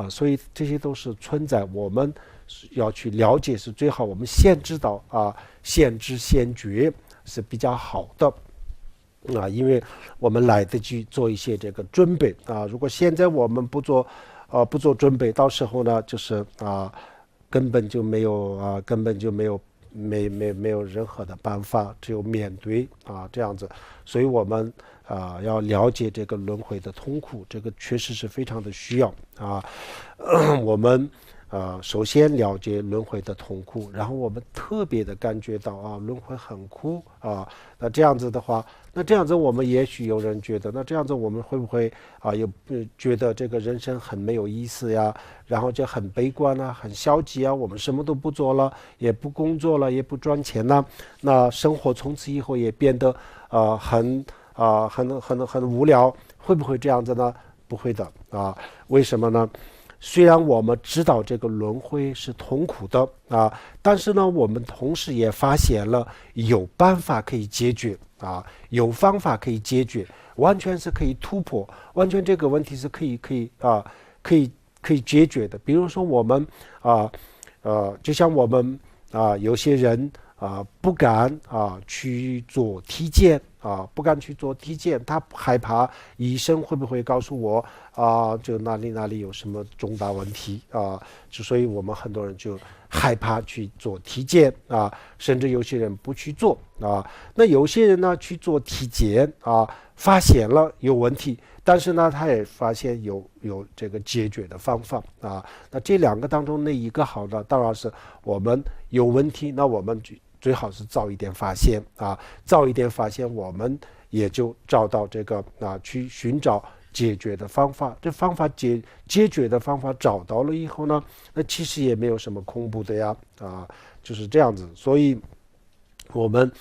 所以这些都是存在，我们要去了解是最好。我们先知道先知先觉是比较好的因为我们来得及做一些这个准备如果现在我们不做准备，到时候呢就是根本就没有任何的办法，只有面对这样子。所以我们要了解这个轮回的痛苦，这个确实是非常的需要我们首先了解轮回的痛苦，然后我们特别的感觉到轮回很苦那这样子的话，那这样子我们也许有人觉得，那这样子我们会不会也觉得这个人生很没有意思呀，然后就很悲观很消极我们什么都不做了，也不工作了，也不赚钱了，那生活从此以后也变得很无聊，会不会这样子呢？不会的为什么呢？虽然我们知道这个轮回是痛苦的但是呢，我们同时也发现了有办法可以解决有方法可以解决，完全是可以突破，完全这个问题是可以解决的。比如说我们就像我们有些人不敢去做体检不敢去做体检，他害怕医生会不会告诉我就哪里有什么重大问题所以我们很多人就害怕去做体检甚至有些人不去做那有些人呢去做体检发现了有问题，但是呢他也发现有这个解决的方法那这两个当中那一个好的，当然是我们有问题，那我们最好是早一点发现早一点发现，我们也就找到这个去寻找解决的方法。这方法解决的方法找到了以后呢，那其实也没有什么恐怖的呀就是这样子。所以我们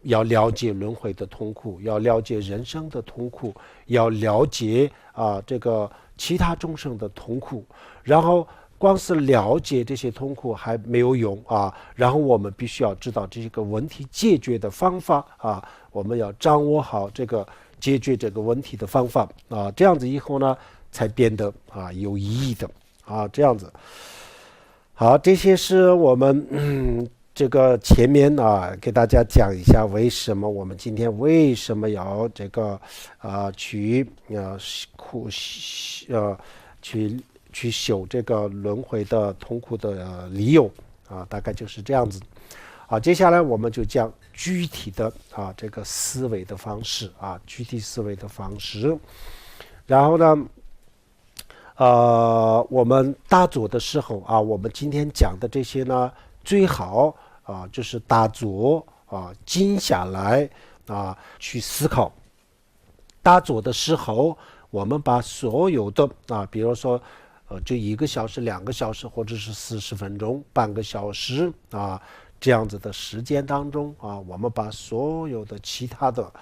要了解轮回的痛苦，要了解人生的痛苦，要了解这个其他众生的痛苦，然后光是了解这些痛苦还没有用然后我们必须要知道这个问题解决的方法我们要掌握好这个解决这个问题的方法这样子以后呢才变得有意义的这样子。好，这些是我们这个前面给大家讲一下为什么我们今天为什么要这个去修这个轮回的痛苦的理由大概就是这样子接下来我们就讲具体的这个思维的方式具体思维的方式。然后呢我们打坐的时候我们今天讲的这些呢，最好就是打坐静下来去思考。打坐的时候，我们把所有的比如说就1个小时、2个小时，或者是40分钟、半个小时这样子的时间当中我们把所有的其他的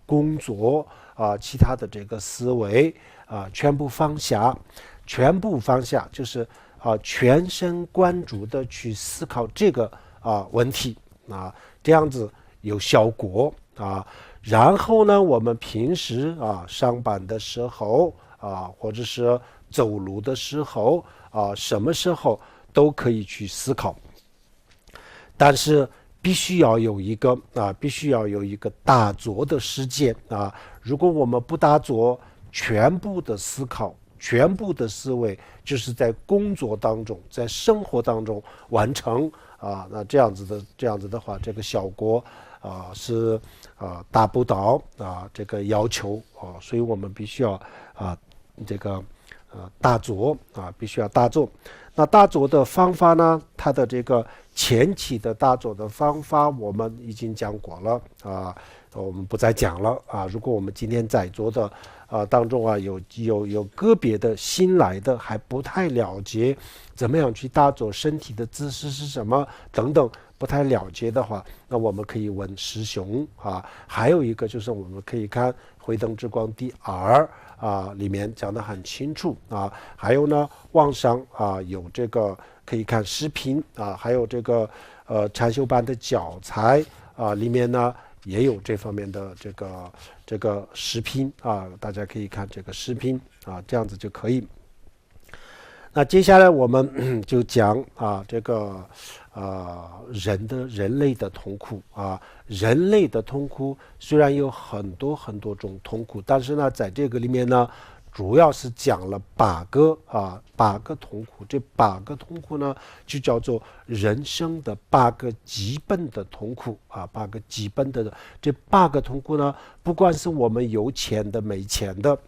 工作其他的这个思维全部放下，就是全神贯注的去思考这个问题这样子有效果然后呢，我们平时上班的时候或者是走路的时候什么时候都可以去思考，但是必须要有一个打坐的时间如果我们不打坐，全部的思考、全部的思维就是在工作当中、在生活当中完成那这样子的话，这个效果是达不到这个要求所以我们必须要这个打坐必须要打坐。那打坐的方法呢，它的这个前期的打坐的方法我们已经讲过了啊，我们不再讲了啊。如果我们今天在座的当中啊有个别的新来的还不太了解怎么样去打坐，身体的姿势是什么等等不太了解的话，那我们可以问师兄啊。还有一个就是我们可以看《慧灯之光》第2里面讲得很清楚啊。还有呢，网上有这个可以看视频啊，还有这个禅修班的教材里面呢也有这方面的这个视频大家可以看这个视频这样子就可以。那接下来我们就讲这个人类的痛苦人类的痛苦虽然有很多很多种痛苦，但是呢，在这个里面呢，主要是讲了8个痛苦。这8个痛苦呢，就叫做人生的8个基本的痛苦8个基本的。这8个痛苦呢，不管是我们有钱的没钱的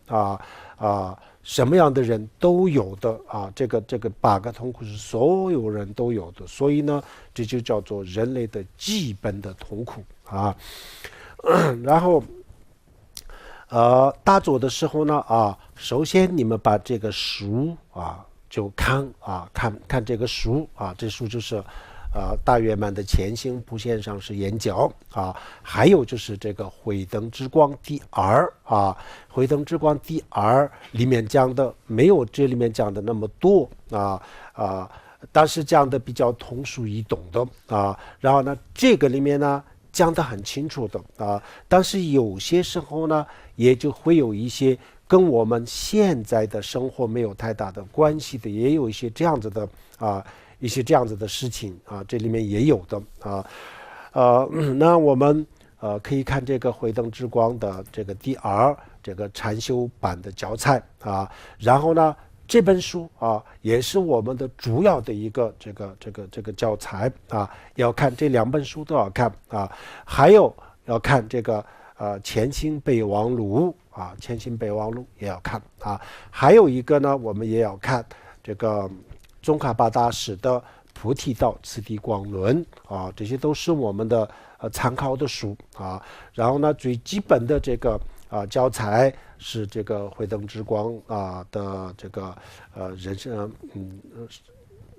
什么样的人都有的这个8个痛苦是所有人都有的，所以呢，这就叫做人类的基本的痛苦然后打坐的时候呢首先你们把这个书就看这个书这书就是大圆满的前行不线上是眼角还有就是这个慧灯之光第2慧灯之光第2里面讲的没有这里面讲的那么多但是讲的比较通俗易懂的然后呢这个里面呢讲得很清楚的但是有些时候呢也就会有一些跟我们现在的生活没有太大的关系的，也有一些这样子的一些这样子的事情这里面也有的那我们可以看这个慧灯之光的这个第2这个禅修版的教材然后呢这本书也是我们的主要的一个这个教材要看这2本书都要看还有要看这个前行备忘录前行备忘录也要看还有一个呢我们也要看这个宗喀巴大师的菩提道次第光论这些都是我们的参考的书然后呢最基本的这个教材是这个慧灯之光的这个人生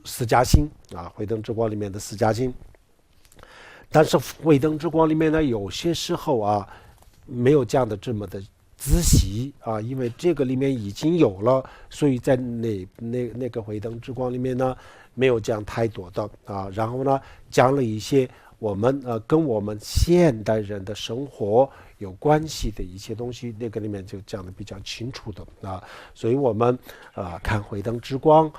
四加行慧灯之光里面的4加行。但是慧灯之光里面呢有些时候没有讲的这么的仔细因为这个里面已经有了，所以在那个慧灯之光里面呢没有讲太多的然后呢讲了一些我们跟我们现代人的生活有关系的一些东西，那个里面就讲的比较清楚的所以我们看慧灯之光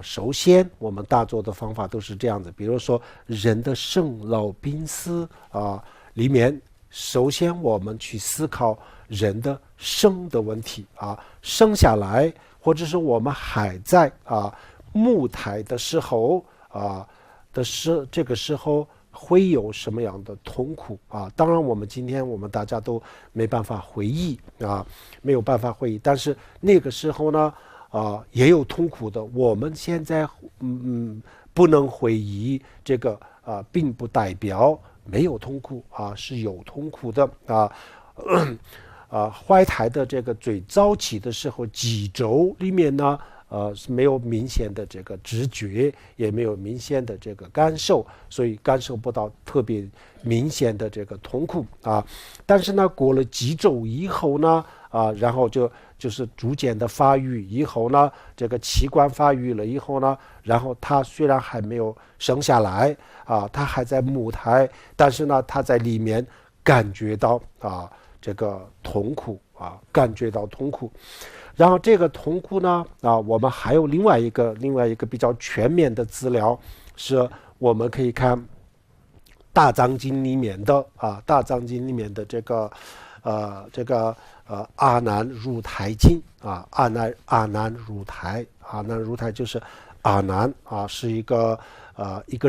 首先我们打坐的方法都是这样子，比如说人的生老病死里面首先我们去思考人的生的问题生下来或者是我们还在母胎的时候这个时候会有什么样的痛苦当然我们今天我们大家都没办法回忆没有办法回忆，但是那个时候呢也有痛苦的。我们现在不能回忆这个并不代表没有痛苦是有痛苦的怀胎的这个最早期的时候几周里面呢是没有明显的这个知觉，也没有明显的这个感受，所以感受不到特别明显的这个痛苦但是呢过了几周以后呢然后就是逐渐的发育以后呢，这个器官发育了以后呢，然后他虽然还没有生下来他还在母胎，但是呢他在里面感觉到这个痛苦感觉到痛苦。然后这个痛苦呢我们还有另外一个比较全面的资料，是我们可以看大藏经里面的大藏经里面的这个阿难入胎经阿难入胎就是阿难是一个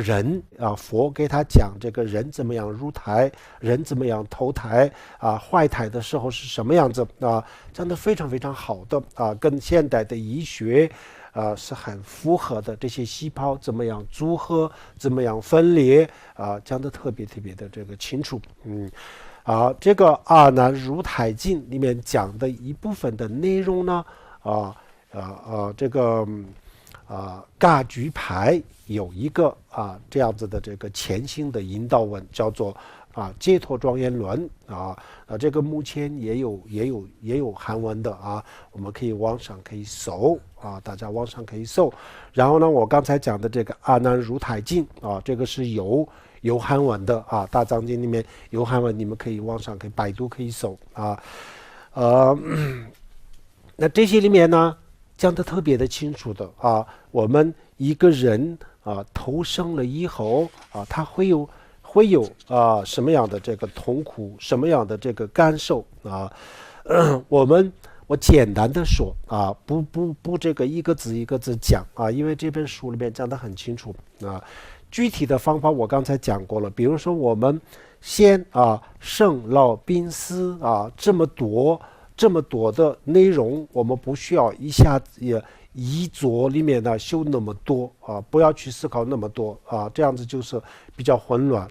人佛给他讲这个人怎么样入胎，人怎么样投胎怀胎的时候是什么样子讲得非常非常好的跟现代的医学是很符合的，这些细胞怎么样组合，怎么样分裂讲得特别的这个清楚。这个阿难如台经里面讲的一部分的内容呢，这个噶举派有一个这样子的这个前行的引导文，叫做解脱庄严论这个目前也有韩文的我们可以网上可以搜大家网上可以搜。然后呢，我刚才讲的这个阿难如台经这个是有韩文的大藏经里面有韩文，你们可以网上可以百度可以搜那这些里面呢讲得特别的清楚的我们一个人投生了以后他会有什么样的这个痛苦，什么样的这个感受我简单的说不这个一个字一个字讲因为这本书里面讲得很清楚具体的方法我刚才讲过了，比如说我们先生老病死这么多的内容，我们不需要一下子也一座里面呢修那么多不要去思考那么多这样子就是比较混乱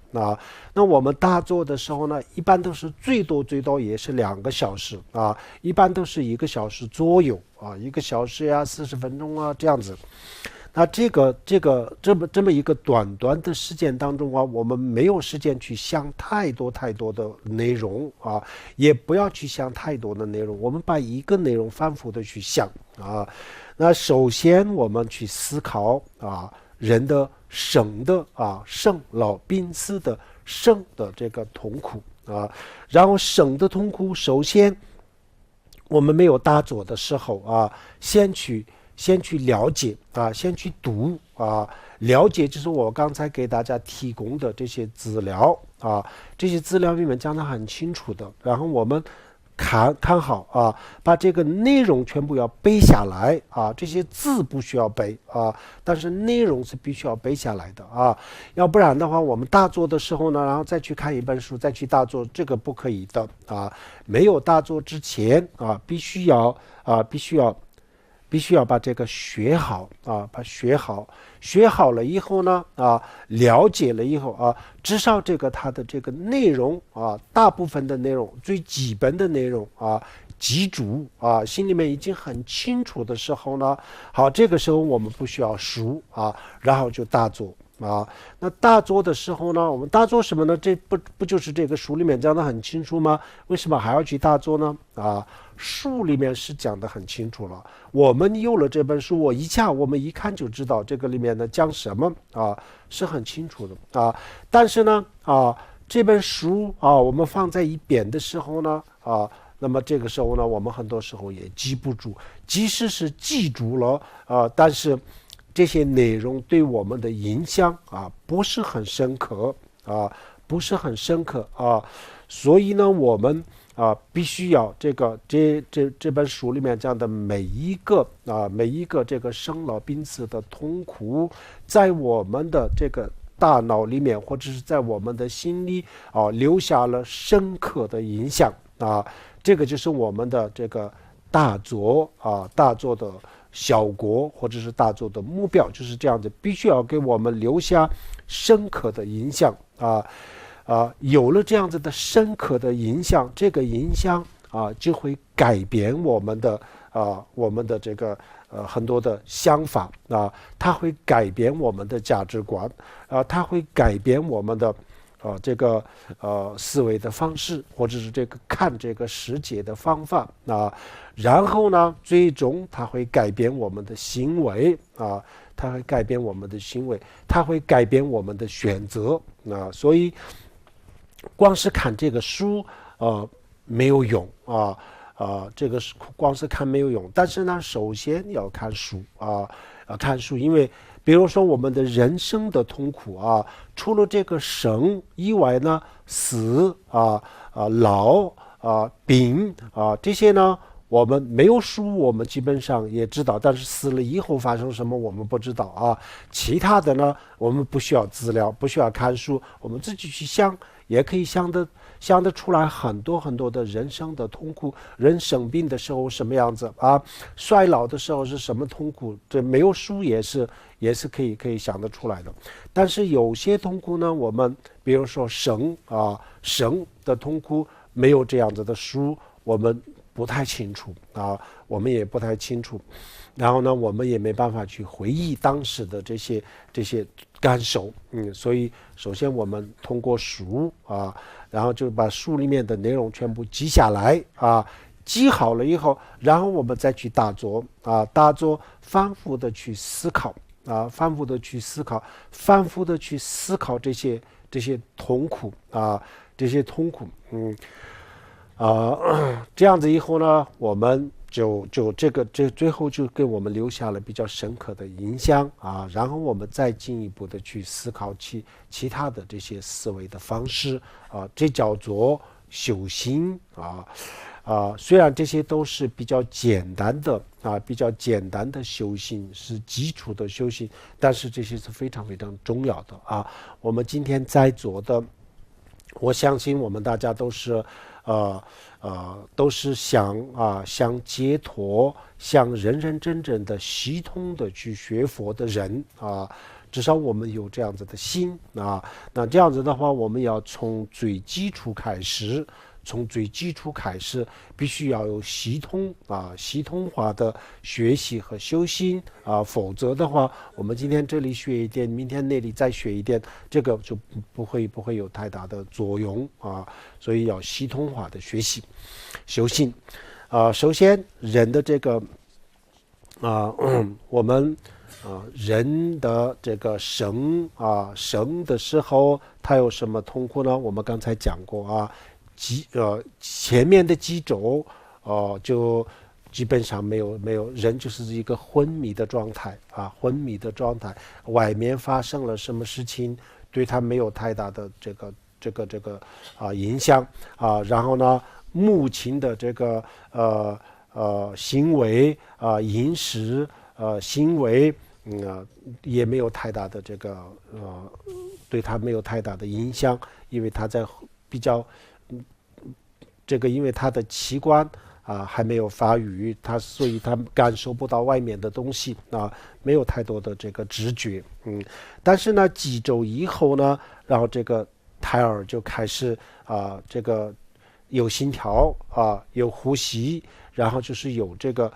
那我们大坐的时候呢，一般都是最多也是2个小时一般都是1个小时左右1个小时40分钟这样子。那这么一个短的时间当中我们没有时间去想太多的内容也不要去想太多的内容，我们把一个内容反复的去想那首先我们去思考人的生老病死的生的这个痛苦然后生的痛苦，首先我们没有大坐的时候先去了解先去读了解就是我刚才给大家提供的这些资料这些资料里面讲得很清楚的，然后我们看好把这个内容全部要背下来这些字不需要背但是内容是必须要背下来的要不然的话我们大坐的时候呢，然后再去看一本书再去大坐，这个不可以的没有大坐之前必须要把这个学好学好了以后呢了解了以后至少它的这个内容大部分的内容最基本的内容记住心里面已经很清楚的时候呢，好，这个时候我们不需要书然后就大坐那大坐的时候呢，我们大坐什么呢？这不就是这个书里面讲得很清楚吗？为什么还要去大坐呢书里面是讲得很清楚了，我们有了这本书我们一看就知道这个里面呢讲什么是很清楚的但是呢这本书我们放在一边的时候呢那么这个时候呢我们很多时候也记不住，即使是记住了但是这些内容对我们的影响不是很深刻所以呢我们必须要这本书里面讲的每一个这个生老病死的痛苦，在我们的这个大脑里面或者是在我们的心里留下了深刻的影响这个就是我们的这个大坐的效果，或者是大坐的目标，就是这样子，必须要给我们留下深刻的影响有了这样子的深刻的影响，这个影响就会改变我们的这个很多的想法它会改变我们的价值观它会改变我们的这个思维的方式，或者是这个看这个世界的方法然后呢最终它会改变我们的行为它会改变我们的行为，它会改变我们的选择所以光是看这个书没有用这个光是看没有用，但是呢首先要看书看书，因为比如说我们的人生的痛苦除了这个生以外呢，死老病这些呢我们没有书我们基本上也知道，但是死了以后发生什么我们不知道其他的呢我们不需要资料，不需要看书，我们自己去想也可以想得出来很多很多的人生的痛苦，人生病的时候什么样子啊，衰老的时候是什么痛苦，这没有书也是可以想得出来的。但是有些痛苦呢，我们比如说生的痛苦，没有这样子的书，我们不太清楚啊，我们也不太清楚。然后呢，我们也没办法去回忆当时的这些感受，所以首先我们通过书啊，然后就把书里面的内容全部记下来啊，记好了以后，然后我们再去大作反复的去思考啊，反复的去思考这些痛苦啊，这样子以后呢，我们这最后就给我们留下了比较深刻的印象啊，然后我们再进一步的去思考其他的这些思维的方式啊，这叫做修心啊。虽然这些都是比较简单的修行，是基础的修行，但是这些是非常非常重要的啊。我们今天在座的，我相信我们大家都是想解脱，想认认真真的系统的去学佛的人啊，至少我们有这样子的心啊。那这样子的话，我们要从最基础开始，必须要有系统化的学习和修心啊，否则的话，我们今天这里学一点，明天那里再学一点，这个就不会有太大的作用啊。所以要系统化的学习修心首先人的这个我们人的这个生的时候，它有什么痛苦呢？我们刚才讲过啊。前面的几周就基本上没有人，就是一个昏迷的状态，外面发生了什么事情对他没有太大的这个影响啊。然后呢，母亲的这个行为饮食行为也没有太大的这个对他没有太大的影响，因为他在比较因为他的器官还没有发育，所以他感受不到外面的东西没有太多的这个知觉但是呢，几周以后呢，然后这个胎儿就开始这个有心跳有呼吸，然后就是有这个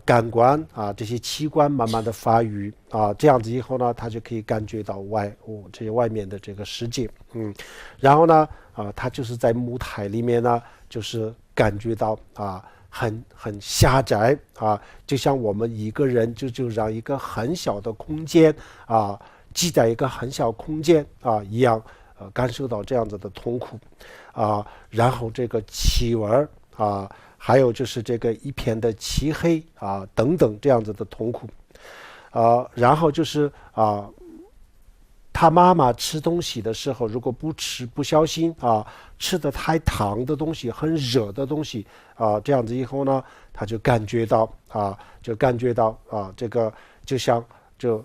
感官这些器官慢慢的发育这样子以后呢，他就可以感觉到这些外面的这个世界然后呢他就是在母胎里面呢，就是感觉到很狭窄就像我们一个人就让一个很小的空间挤在一个很小空间一样感受到这样子的痛苦然后这个气味还有就是这个一片的漆黑等等这样子的痛苦然后就是他妈妈吃东西的时候，如果不小心吃的太烫的东西，很热的东西这样子以后呢，他就感觉到这个就像就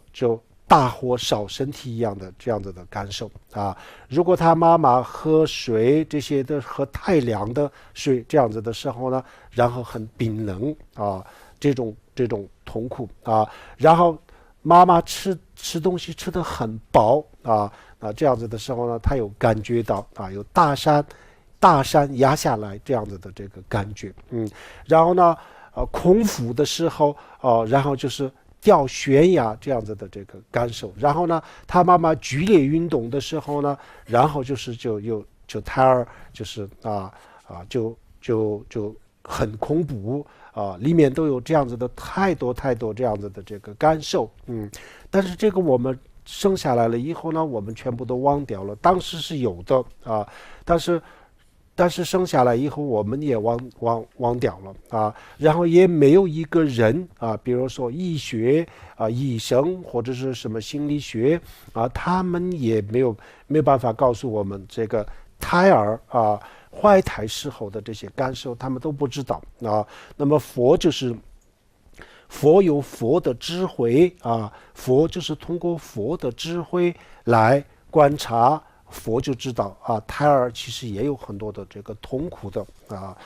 大火烧身体一样的这样子的感受如果他妈妈喝水这些的喝太凉的水这样子的时候呢，然后很冰冷这种痛苦然后妈妈吃东西吃得很饱这样子的时候呢，他有感觉到有大山压下来这样子的这个感觉然后呢空腹的时候然后就是掉悬崖这样子的这个感受，然后呢他妈妈剧烈运动的时候呢，然后就是就胎儿就是就很恐怖里面都有这样子的太多这样子的这个感受但是这个我们生下来了以后呢，我们全部都忘掉了，当时是有的但是生下来以后我们也忘掉了然后也没有一个人比如说医学医生或者是什么心理学他们也没有办法告诉我们这个胎儿怀胎时候的这些感受，他们都不知道那么佛有佛的智慧佛就是通过佛的智慧来观察佛就知道啊，胎儿其实也有很多的这个痛苦的啊。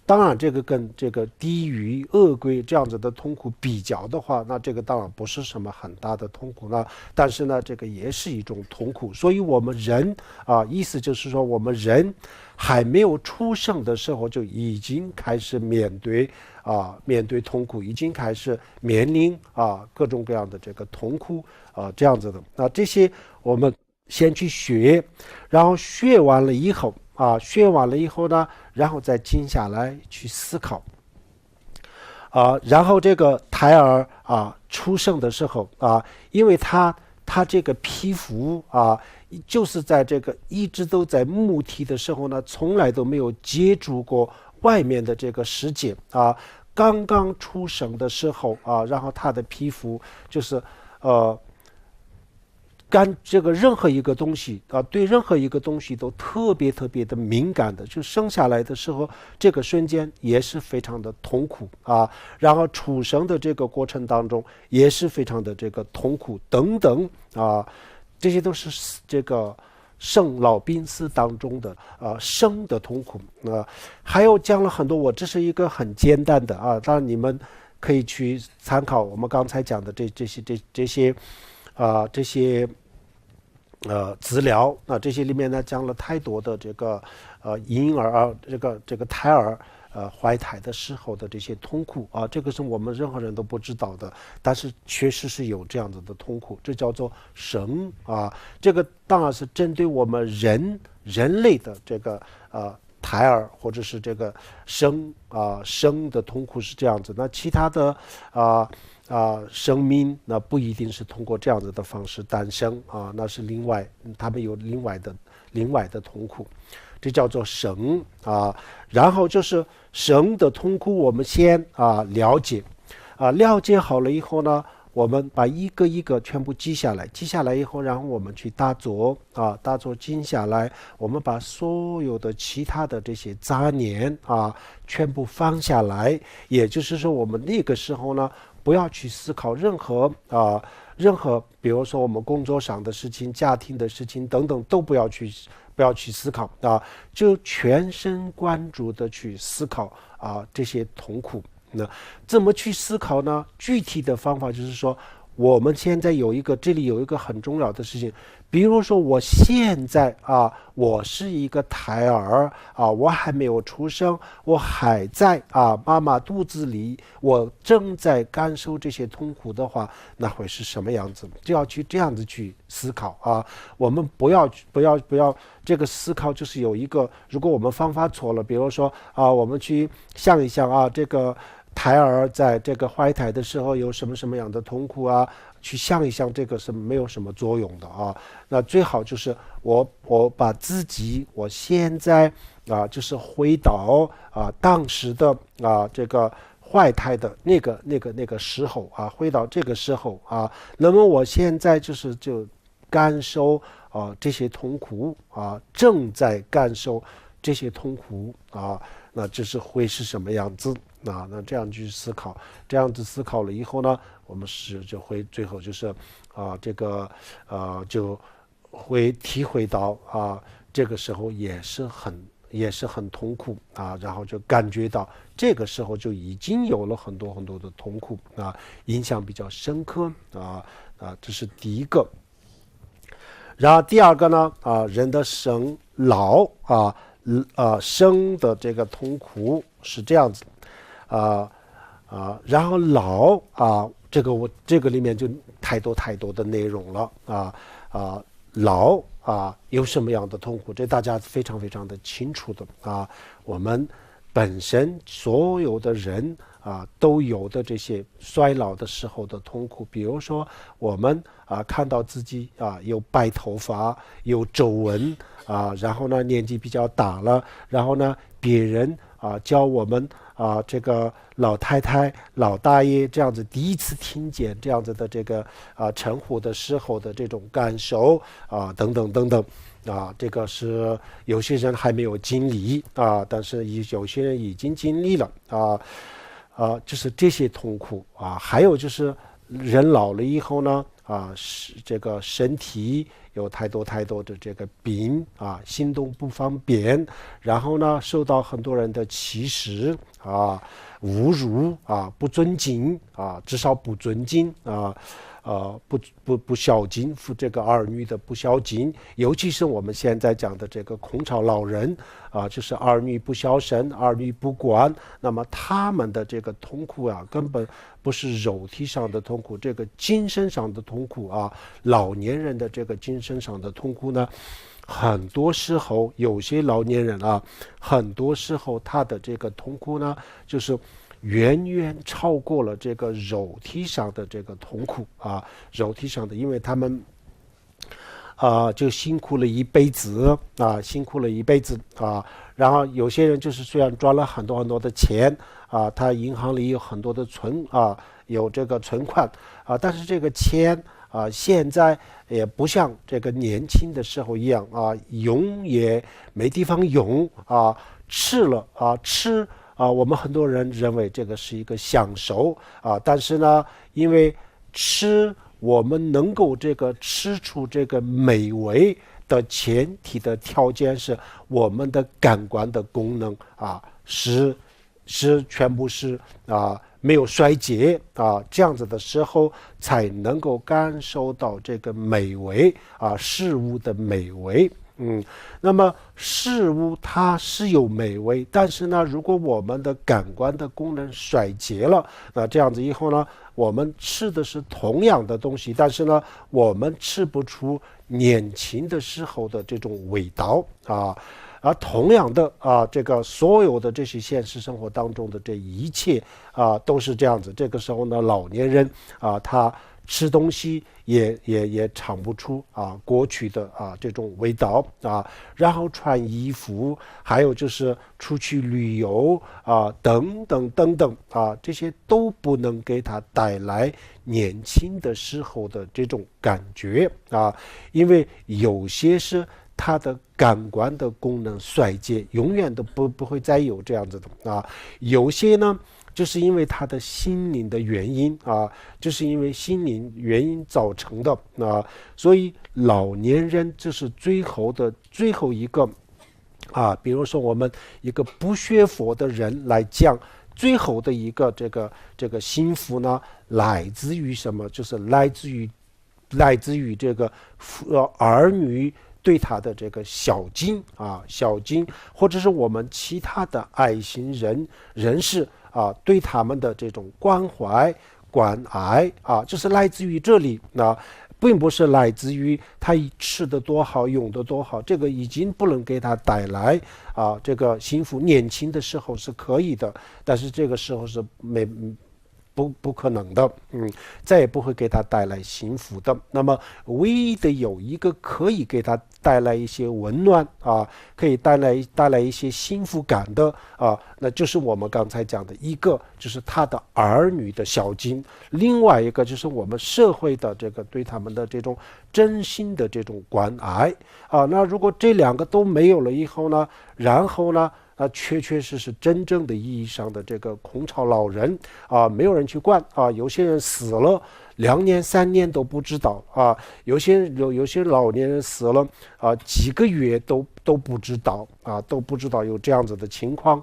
当然，这个跟这个地狱、恶鬼这样子的痛苦比较的话，那这个当然不是什么很大的痛苦了。但是呢，这个也是一种痛苦。所以我们人啊，意思就是说，我们人还没有出生的时候就已经开始面对痛苦，已经开始面临各种各样的这个痛苦这样子的。那这些我们先去学，然后学完了以后呢，然后再静下来去思考然后这个胎儿出生的时候因为他这个皮肤就是在这个一直都在母体的时候呢，从来都没有接触过外面的这个世界刚刚出生的时候然后他的皮肤就是这个任何一个东西对任何一个东西都特别特别的敏感的，就生下来的时候，这个瞬间也是非常的痛苦然后出生的这个过程当中也是非常的这个痛苦等等这些都是这个生老病死当中的生的痛苦还有讲了很多，我这是一个很简单的当然你们可以去参考我们刚才讲的这些资料这些里面呢讲了太多的这个婴儿这个胎儿怀胎的时候的这些痛苦这个是我们任何人都不知道的，但是确实是有这样子的痛苦，这叫做生这个当然是针对我们人类的这个胎儿或者是这个生的痛苦是这样子，那其他的生命那不一定是通过这样子的方式诞生那是另外他们有另外的痛苦，这叫做生然后就是生的痛苦我们先了解好了以后呢，我们把一个一个全部记下来以后，然后我们去打坐静下来，我们把所有的其他的这些杂念全部放下来，也就是说我们那个时候呢不要去思考任何比如说我们工作上的事情、家庭的事情等等都不要去思考就全神贯注的去思考这些痛苦。那怎么去思考呢？具体的方法就是说，我们现在这里有一个很重要的事情，比如说我现在我是一个胎儿我还没有出生，我还在妈妈肚子里，我正在感受这些痛苦的话，那会是什么样子？就要去这样子去思考我们不要这个思考就是有一个，如果我们方法错了，比如说我们去想一想这个胎儿在这个怀胎的时候有什么样的痛苦去想一想，这个是没有什么作用的那最好就是我把自己我现在就是回到当时的这个怀胎的那个时候回到这个时候那么我现在就感受这些痛苦正在感受这些痛苦那这是会是什么样子那这样去思考，这样子思考了以后呢，我们就会最后就是这个就会体会到这个时候也是很痛苦然后就感觉到这个时候就已经有了很多很多的痛苦印象比较深刻这是第一个。然后第二个呢人的生老生的这个痛苦是这样子然后老这个里面就太多的内容了老有什么样的痛苦，这大家非常非常的清楚的我们本身所有的人都有的这些衰老的时候的痛苦，比如说我们看到自己有白头发有皱纹然后呢年纪比较大了，然后呢别人教我们这个老太太老大爷这样子第一次听见这样子的这个称呼的时候的这种感受等等等等这个是有些人还没有经历但是有些人已经经历了就是这些痛苦还有就是人老了以后呢这个身体有太多的这个病行动不方便，然后呢受到很多人的歧视侮辱不尊敬至少不尊敬不孝敬这个儿女的不孝敬，尤其是我们现在讲的这个空巢老人就是儿女不孝顺，儿女不管，那么他们的这个痛苦根本不是肉体上的痛苦，这个精神上的痛苦老年人的这个精神上的痛苦呢，很多时候有些老年人很多时候他的这个痛苦呢，就是远远超过了这个肉体上的这个痛苦肉体上的，因为他们就辛苦了一辈子然后有些人就是虽然赚了很多的钱他银行里有很多的有这个存款但是这个钱现在也不像这个年轻的时候一样用也没地方用吃我们很多人认为这个是一个享受但是呢，因为我们能够这个吃出这个美味的前提的条件是我们的感官的功能全部是没有衰竭这样子的时候才能够感受到这个美味事物的美味。那么事物它是有美味，但是呢，如果我们的感官的功能衰竭了，那这样子以后呢，我们吃的是同样的东西，但是呢，我们吃不出年轻的时候的这种味道而同样的这个所有的这些现实生活当中的这一切都是这样子。这个时候呢，老年人他吃东西也尝不出过去的这种味道然后穿衣服，还有就是出去旅游等等这些都不能给他带来年轻的时候的这种感觉因为有些是他的感官的功能衰竭，永远都不会再有这样子的有些呢就是因为他的心灵的原因就是因为心灵原因造成的所以老年人这是最后一个比如说我们一个不学佛的人来讲，最后的一个这个幸福呢，来自于什么？就是来自于这个儿女对他的这个孝敬或者是我们其他的爱心人士对他们的这种关怀关爱就是来自于这里并不是来自于他吃的多好用的多好，这个已经不能给他带来这个幸福。年轻的时候是可以的，但是这个时候是不可能的再也不会给他带来幸福的。那么唯一的有一个可以给他带来一些温暖可以带来一些幸福感的那就是我们刚才讲的一个就是他的儿女的孝敬，另外一个就是我们社会的这个对他们的这种真心的这种关爱那如果这两个都没有了以后呢，然后呢确实真正的意义上的这个空巢老人没有人去管有些人死了2年3年都不知道有些老年人死了几个月都不知道都不知道有这样子的情况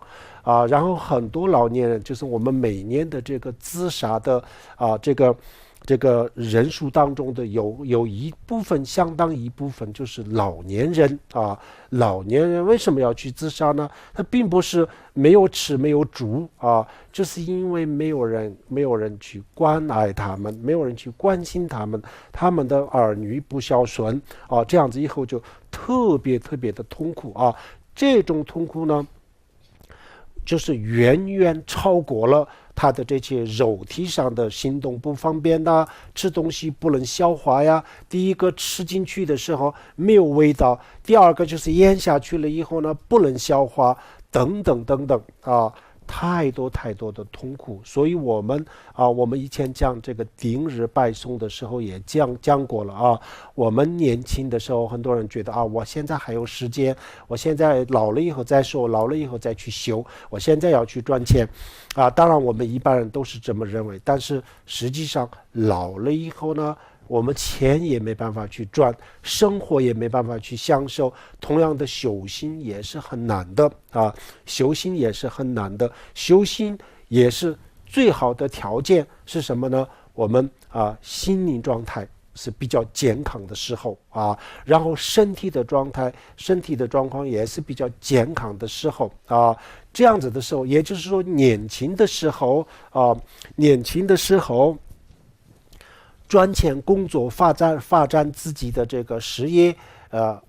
然后很多老年人就是我们每年的这个自杀的这个人数当中的有一部分相当一部分就是老年人老年人为什么要去自杀呢？他并不是没有吃没有住就是因为没有人去关爱他们，没有人去关心他们，他们的儿女不孝顺这样子以后就特别的痛苦这种痛苦呢就是远远超过了他的这些肉体上的行动不方便吃东西不能消化呀，第一个吃进去的时候没有味道，第二个就是咽下去了以后呢不能消化等等太多的痛苦。所以我们以前讲这个丁日拜诵的时候也讲过了我们年轻的时候很多人觉得我现在还有时间，我现在老了以后再说，老了以后再去修，我现在要去赚钱当然我们一般人都是这么认为，但是实际上老了以后呢我们钱也没办法去赚，生活也没办法去享受。同样的，修心也是很难的啊，修心也是很难的。修心也是最好的条件是什么呢？我们心灵状态是比较健康的时候啊，然后身体的状况也是比较健康的时候啊，这样子的时候，也就是说年轻的时候赚钱工作发展自己的这个事业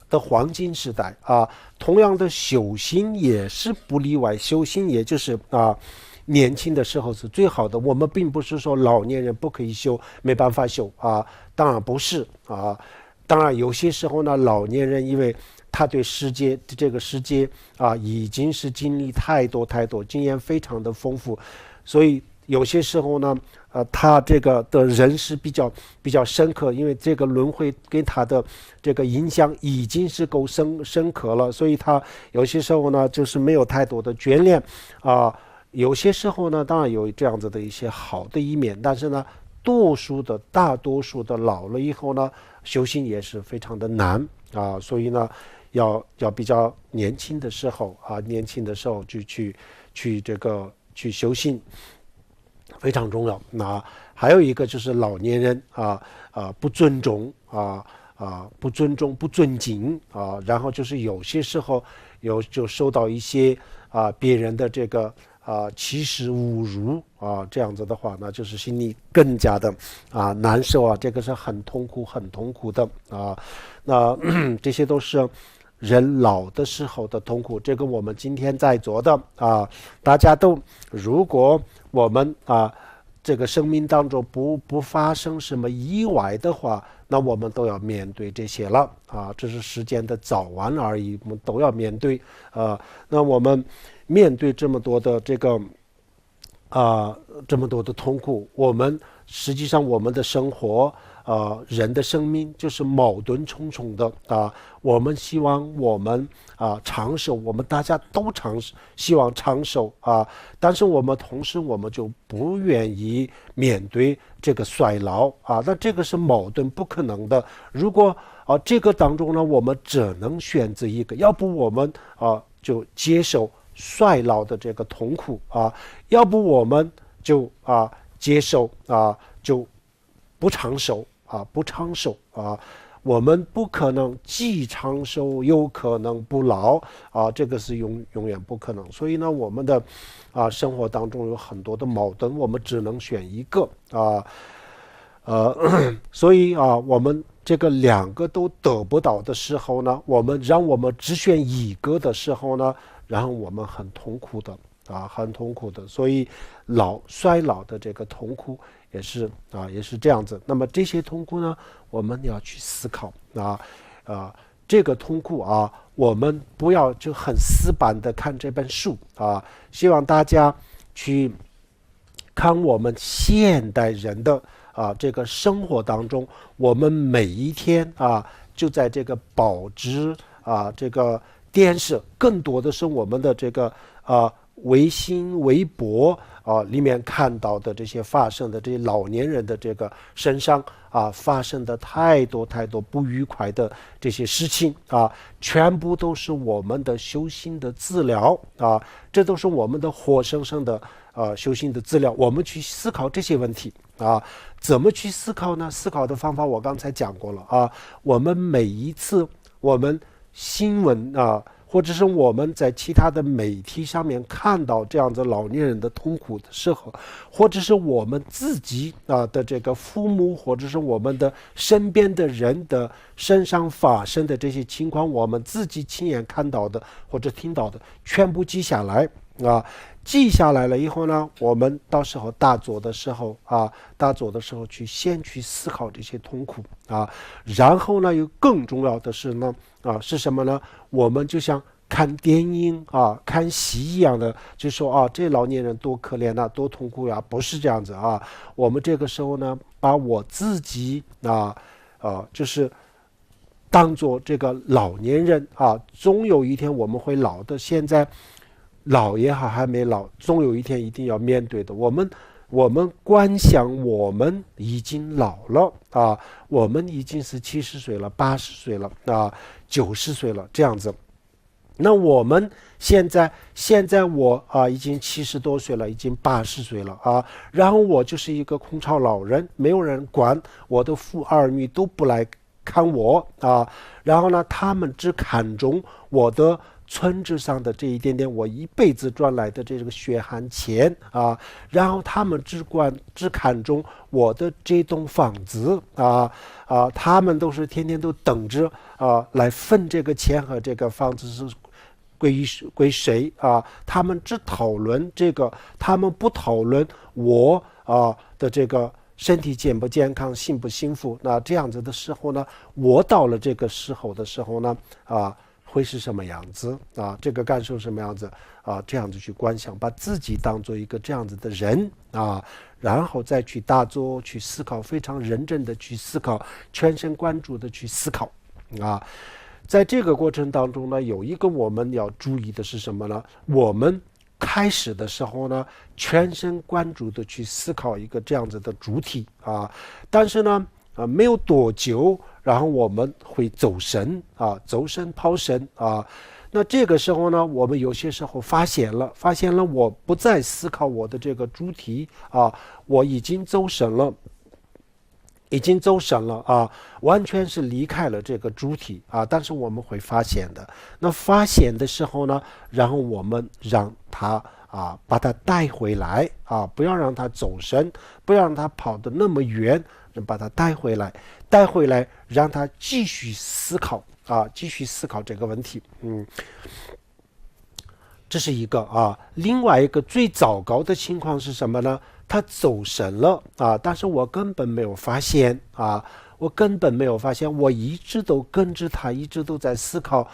的黄金时代啊，同样的修心也是不例外，修心也就是年轻的时候是最好的。我们并不是说老年人不可以修，没办法修啊，当然不是啊。当然有些时候呢，老年人因为他对这个世界已经是经历太多，经验非常的丰富，所以有些时候呢，他这个的人是比较深刻，因为这个轮回给他的这个影响已经是够深刻了，所以他有些时候呢就是没有太多的眷恋有些时候呢，当然有这样子的一些好的一面，但是呢，大多数的老了以后呢，修行也是非常的难所以呢，要比较年轻的时候就去修行。非常重要。那还有一个就是老年人不尊重不尊敬然后就是有些时候就受到一些别人的这个歧视侮辱这样子的话呢，就是心里更加的难受这个是很痛苦的那这些都是人老的时候的痛苦。这个我们今天在座的大家都，如果我们这个生命当中不发生什么意外的话，那我们都要面对这些了这是时间的早晚而已，我们都要面对那我们面对这么多的这么多的痛苦，我们实际上我们的生活人的生命就是矛盾重重的我们希望我们长寿，我们大家都希望长寿但是我们同时我们就不愿意面对这个衰老那这个是矛盾不可能的。如果这个当中呢，我们只能选择一个，要不我们就接受衰老的这个痛苦要不我们就接受就不长寿我们不可能既长寿又可能不老这个是永远不可能。所以呢，我们的生活当中有很多的矛盾，我们只能选一个所以我们这个两个都得不到的时候呢，我们只选一个的时候呢，然后我们很痛苦的很痛苦的。所以衰老的这个痛苦也是这样子。那么这些痛苦呢，我们要去思考这个痛苦我们不要就很死板的看这本书希望大家去看我们现代人的这个生活当中，我们每一天就在这个报纸这个电视，更多的是我们的这个微信微博里面看到的这些发生的这些老年人的这个身上发生的太多不愉快的这些事情全部都是我们的修心的资料这都是我们的活生生的修心的资料。我们去思考这些问题怎么去思考呢？思考的方法我刚才讲过了我们每一次我们新闻或者是我们在其他的媒体上面看到这样子老年人的痛苦的时候，或者是我们自己的这个父母，或者是我们的身边的人的身上发生的这些情况，我们自己亲眼看到的或者听到的，全部记下来记下来了以后呢，我们到时候大做的时候先去思考这些痛苦然后呢，有更重要的是呢是什么呢？我们就像看电影看戏一样的，就说这老年人多可怜多痛苦不是这样子我们这个时候呢，把我自己就是当做这个老年人终有一天我们会老的，现在老也好还没老，终有一天一定要面对的。我们我们观想我们已经老了啊，我们已经是70岁了、80岁了啊、90岁了这样子。那我们现在我已经70多岁了，已经80岁了啊，然后我就是一个空巢老人，没有人管，我的父儿女都不来看我啊，然后呢，他们只看重我的村子上的这一点点我一辈子赚来的这个血汗钱啊，然后他们只看重我的这栋房子他们都是天天都等着来分这个钱和这个房子是归谁啊？他们只讨论这个，他们不讨论我的这个身体健不健康、幸不幸福。那这样子的时候呢，我到了这个时候的时候呢，会是什么样子啊？这个感受什么样子啊？这样子去观想，把自己当做一个这样子的人啊，然后再去打坐、去思考，非常认真的去思考，全神贯注的去思考啊。在这个过程当中呢，有一个我们要注意的是什么呢？我们开始的时候呢，全神贯注的去思考一个这样子的主题啊，但是呢，没有多久，然后我们会走神走神抛神啊。那这个时候呢，我们有些时候发现了我不再思考我的这个主题我已经走神了。完全是离开了这个主体但是我们会发现的。那发现的时候呢，然后我们让他把他带回来不要让他走神，不要让他跑得那么远，把他带回来，让他继续思考这个问题。这是一个另外一个最糟糕的情况是什么呢？他走神了但是我根本没有发现我一直都跟着他，一直都在思考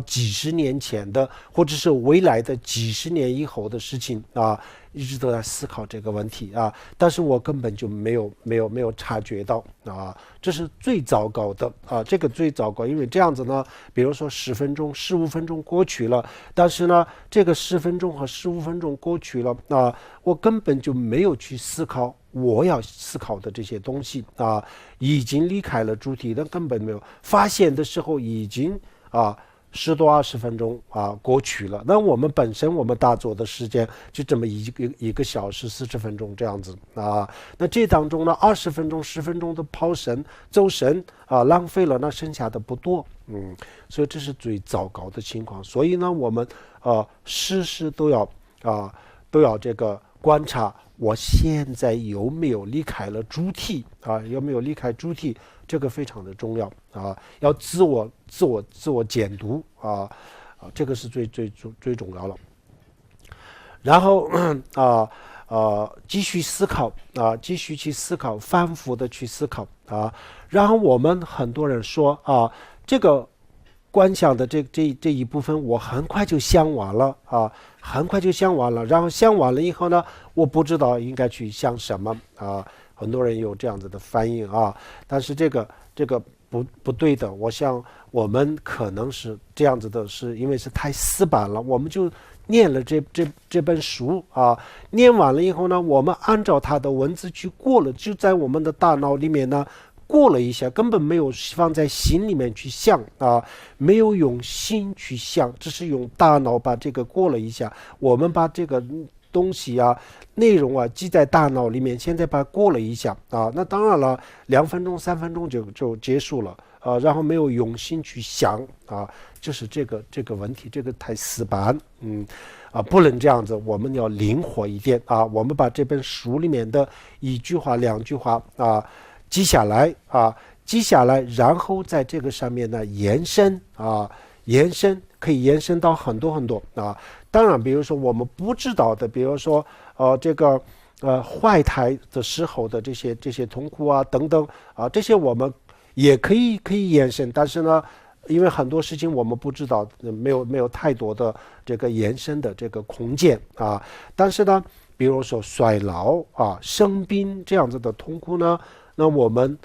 几十年前的，或者是未来的几十年以后的事情一直都在思考这个问题但是我根本就没有察觉到这是最糟糕的这个最糟糕，因为这样子呢，比如说10分钟、15分钟过去了，但是呢，这个10分钟和15分钟过去了我根本就没有去思考我要思考的这些东西已经离开了主题，但根本没有发现的时候已经10多20分钟过去了。那我们本身我们打坐的时间就这么一个小时40分钟这样子那这当中呢20分钟10分钟的跑神走神浪费了，那剩下的不多所以这是最糟糕的情况。所以呢，我们时时都要这个观察我现在有没有离开了主题有没有离开主题，这个非常的重要要自我监督这个是最重要了。然后继续思考继续去思考，反复的去思考然后我们很多人说这个观想的这一部分我很快就想完了然后想完了以后呢，我不知道应该去想什么很多人有这样子的反应但是这个不对的。我想我们可能是这样子的，是因为是太死板了，我们就念了这本书念完了以后呢，我们按照它的文字去过了，就在我们的大脑里面呢过了一下，根本没有放在心里面去想没有用心去想，只是用大脑把这个过了一下。我们把这个东西内容记在大脑里面，现在把它过了一下那当然了，2分钟3分钟就结束了然后没有用心去想就是这个问题，这个太死板不能这样子，我们要灵活一点我们把这本书里面的1句话2句话记下来然后在这个上面呢延伸可以延伸到很多很多当然比如说我们不知道的，比如说这个怀胎的时候的这些痛苦等等这些我们也可以延伸，但是呢因为很多事情我们不知道，没有太多的这个延伸的这个空间但是呢比如说衰老生病这样子的痛苦呢，那我们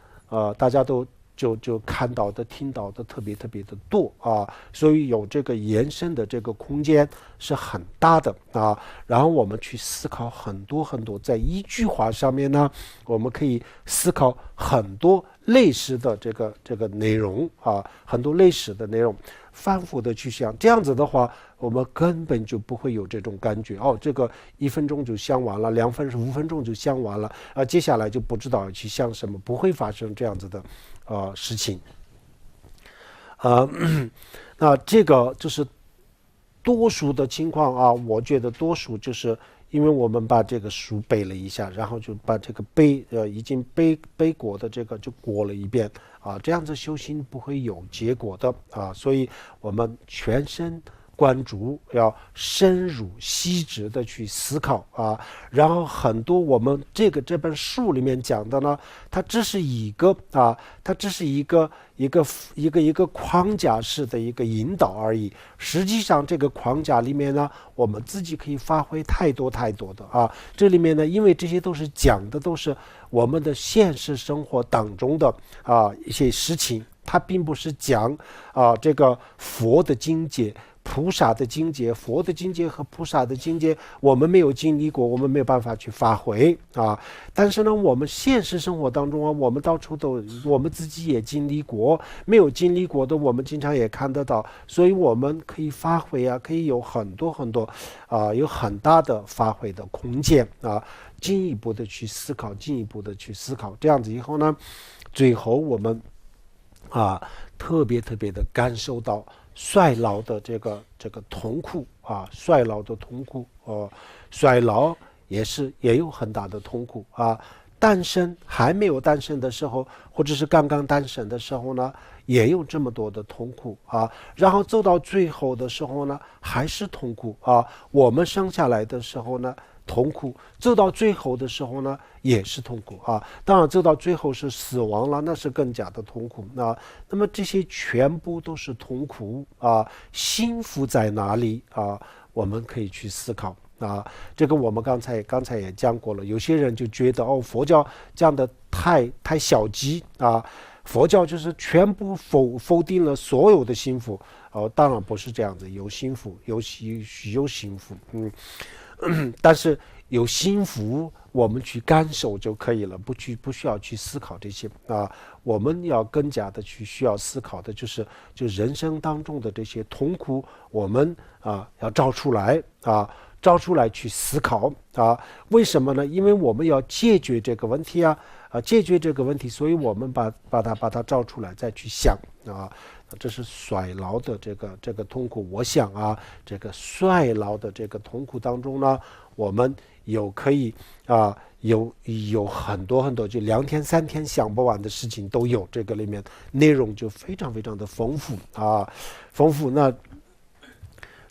大家都就看到的听到的特别特别的多啊，所以有这个延伸的这个空间是很大的啊。然后我们去思考很多很多，在一句话上面呢，我们可以思考很多类似的这个内容啊，很多类似的内容，反复的去想，这样子的话，我们根本就不会有这种感觉哦，这个1分钟就想完了，5分钟就想完了啊，接下来就不知道要去想什么，不会发生这样子的事情。那这个就是多数的情况啊，我觉得多数就是因为我们把这个书背了一下，然后就把这个已经背过的这个就过了一遍啊，这样子修行不会有结果的啊，所以我们全身关注，要深入细致的去思考啊。然后很多我们这本书里面讲的呢，它只是一个框架式的一个引导而已。实际上这个框架里面呢，我们自己可以发挥太多的啊。这里面呢，因为这些都是讲的都是我们的现实生活当中的一些事情，它并不是讲这个佛的境界。菩萨的境界，佛的境界和菩萨的境界，我们没有经历过，我们没有办法去发挥啊。但是呢，我们现实生活当中啊，我们到处都，我们自己也经历过，没有经历过的，我们经常也看得到，所以我们可以发挥啊，可以有很多有很大的发挥的空间啊，进一步的去思考，这样子以后呢，最后我们特别的感受到衰老的这个痛苦啊，衰老的痛苦衰老也有很大的痛苦啊。诞生还没有诞生的时候，或者是刚刚诞生的时候呢，也有这么多的痛苦啊。然后走到最后的时候呢，还是痛苦啊。我们生下来的时候呢，痛苦，走到最后的时候呢，也是痛苦啊。当然走到最后是死亡了，那是更加的痛苦啊。那么这些全部都是痛苦啊，幸福在哪里啊？我们可以去思考啊。这个我们刚才也讲过了，有些人就觉得佛教讲的太消极啊，佛教就是全部否定了所有的幸福当然不是这样子，有幸福，有幸福，但是有幸福我们去感受就可以了，不需要去思考这些啊。我们要更加的需要思考的就是人生当中的这些痛苦，我们要找出来去思考啊。为什么呢？因为我们要解决这个问题解决这个问题，所以我们把它找出来再去想啊。这是衰老的这个痛苦。我想这个衰老的这个痛苦当中呢，我们可以有很多就2天3天想不完的事情都有，这个里面内容就非常的丰富。那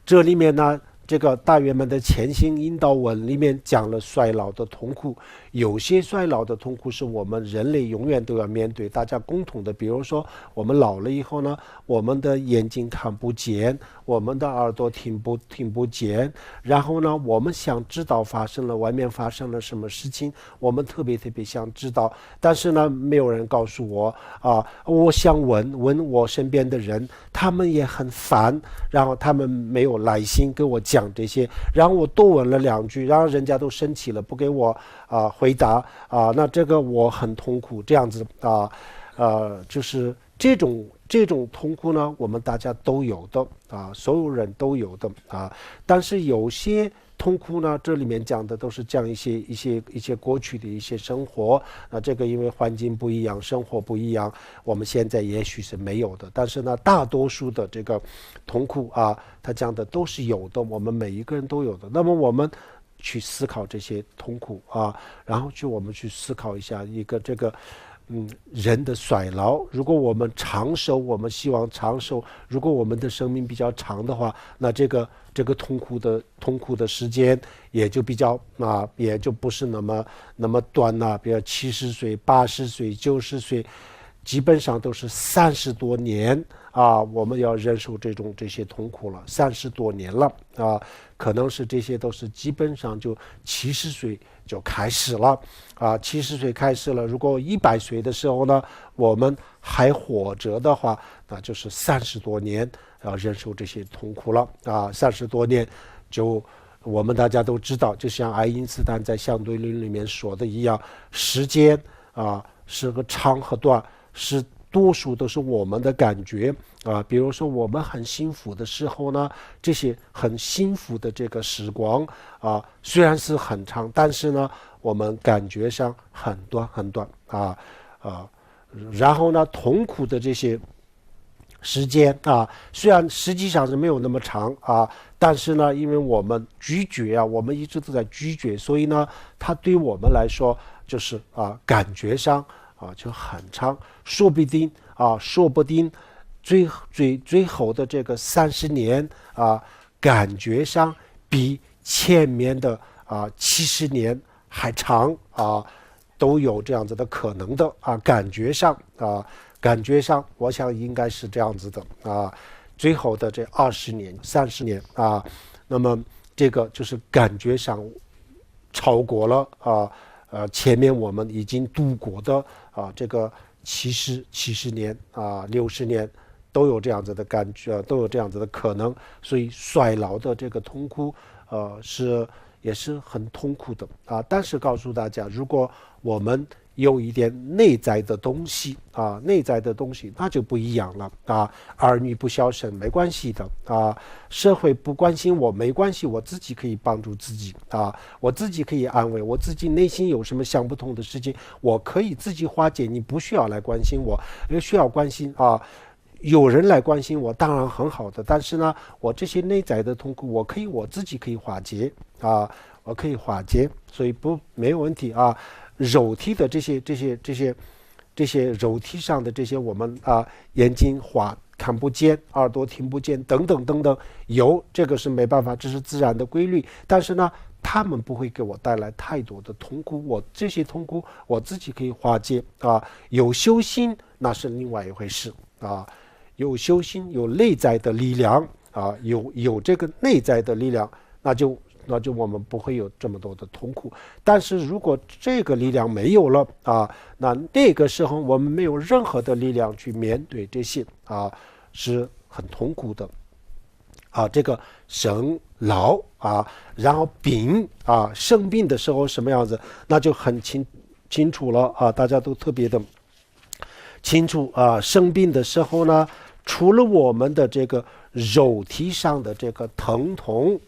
这里面呢，这个大圆满的前行引导文里面讲了衰老的痛苦，有些衰老的痛苦是我们人类永远都要面对，大家共同的。比如说我们老了以后呢，我们的眼睛看不见，我们的耳朵听不见，然后呢，我们想知道外面发生了什么事情，我们特别想知道，但是呢，没有人告诉我我想问我身边的人，他们也很烦，然后他们没有耐心跟我讲这些，然后我多问了2句，然后人家都生气了，不给我回答那这个我很痛苦，这样子就是这种痛苦呢，我们大家都有的所有人都有的但是有些痛苦呢，这里面讲的都是讲一些过去的一些生活这个因为环境不一样，生活不一样，我们现在也许是没有的，但是呢，大多数的这个痛苦他讲的都是有的，我们每一个人都有的。那么我们去思考这些痛苦然后我们去思考一下一个这个人的衰老。如果我们长寿，我们希望长寿，如果我们的生命比较长的话，那这个痛苦的时间也就比较也就不是那么短比如70岁、80岁、90岁，基本上都是30多年我们要忍受这些痛苦了，30多年了可能是这些都是基本上就70岁就开始了70岁开始了。如果100岁的时候呢，我们还活着的话，那就是30多年要忍受这些痛苦了30多年就我们大家都知道，就像爱因斯坦在相对论里面说的一样，时间是个长和短，是多数都是我们的感觉比如说我们很幸福的时候呢，这些很幸福的这个时光虽然是很长，但是呢我们感觉上很短很短然后呢痛苦的这些时间虽然实际上是没有那么长但是呢因为我们拒绝我们一直都在拒绝，所以呢它对我们来说就是感觉上就很长，说不定最后的这个30年感觉上比前面的70年还长都有这样子的可能的感觉上我想应该是这样子的最后的这20年30年那么这个就是感觉上超过了前面我们已经度过的这个70年60年都有这样子的感觉，都有这样子的可能，所以衰老的这个痛苦也是很痛苦的但是告诉大家，如果我们有一点内在的东西那就不一样了儿女不孝顺没关系的社会不关心我没关系，我自己可以帮助自己我自己可以安慰我自己，内心有什么想不通的事情我可以自己化解，你不需要来关心我，需要关心有人来关心我当然很好的，但是呢我这些内在的痛苦我自己可以化解我可以化解，所以没有问题肉体的这些肉体上的这些我们眼睛看不见，耳朵听不见等等等等，这个是没办法，这是自然的规律，但是呢他们不会给我带来太多的痛苦，这些痛苦我自己可以化解有修心那是另外一回事有修心有内在的力量有这个内在的力量，那就我们不会有这么多的痛苦。但是如果这个力量没有了那个时候我们没有任何的力量去面对这些是很痛苦的这个生老然后生病的时候什么样子，那就很清楚了大家都特别的清楚生病的时候呢，除了我们的这个肉体上的这个疼痛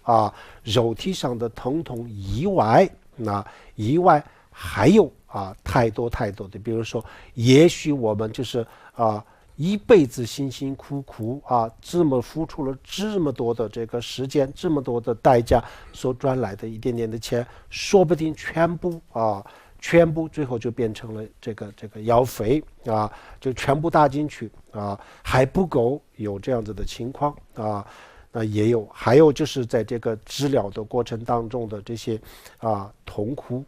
肉体上的疼痛以外还有太多的，比如说也许我们就是一辈子辛辛苦苦这么付出了这么多的这个时间，这么多的代价所赚来的一点点的钱，说不定全部最后就变成了这个药费就全部搭进去还不够，有这样子的情况那还有就是在这个治疗的过程当中的这些痛苦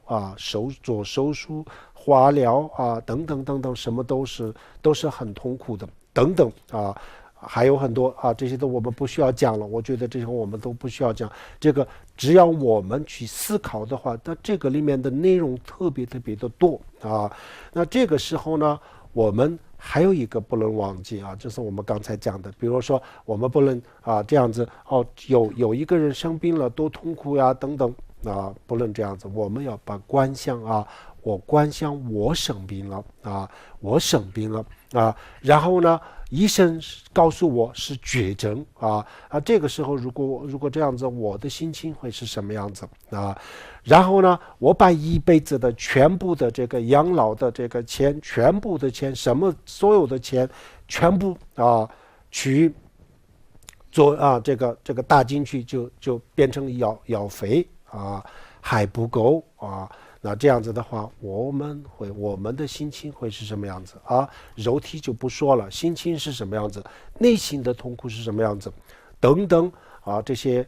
做手术化疗等等等等，什么都是很痛苦的等等还有很多这些都我们不需要讲了，我觉得这些我们都不需要讲，这个只要我们去思考的话，那这个里面的内容特别的多那这个时候呢，我们还有一个不能忘记就是我们刚才讲的，比如说我们不能这样子有一个人生病了多痛苦呀等等不能这样子，我们要把观想我生病了我生病了然后呢医生告诉我是绝症这个时候如果这样子，我的心情会是什么样子然后呢我把一辈子的全部的这个养老的这个钱，全部的钱所有的钱全部去做这个搭进去就变成药费还不够那这样子的话，我们的心情会是什么样子肉体就不说了，心情是什么样子，内心的痛苦是什么样子等等这些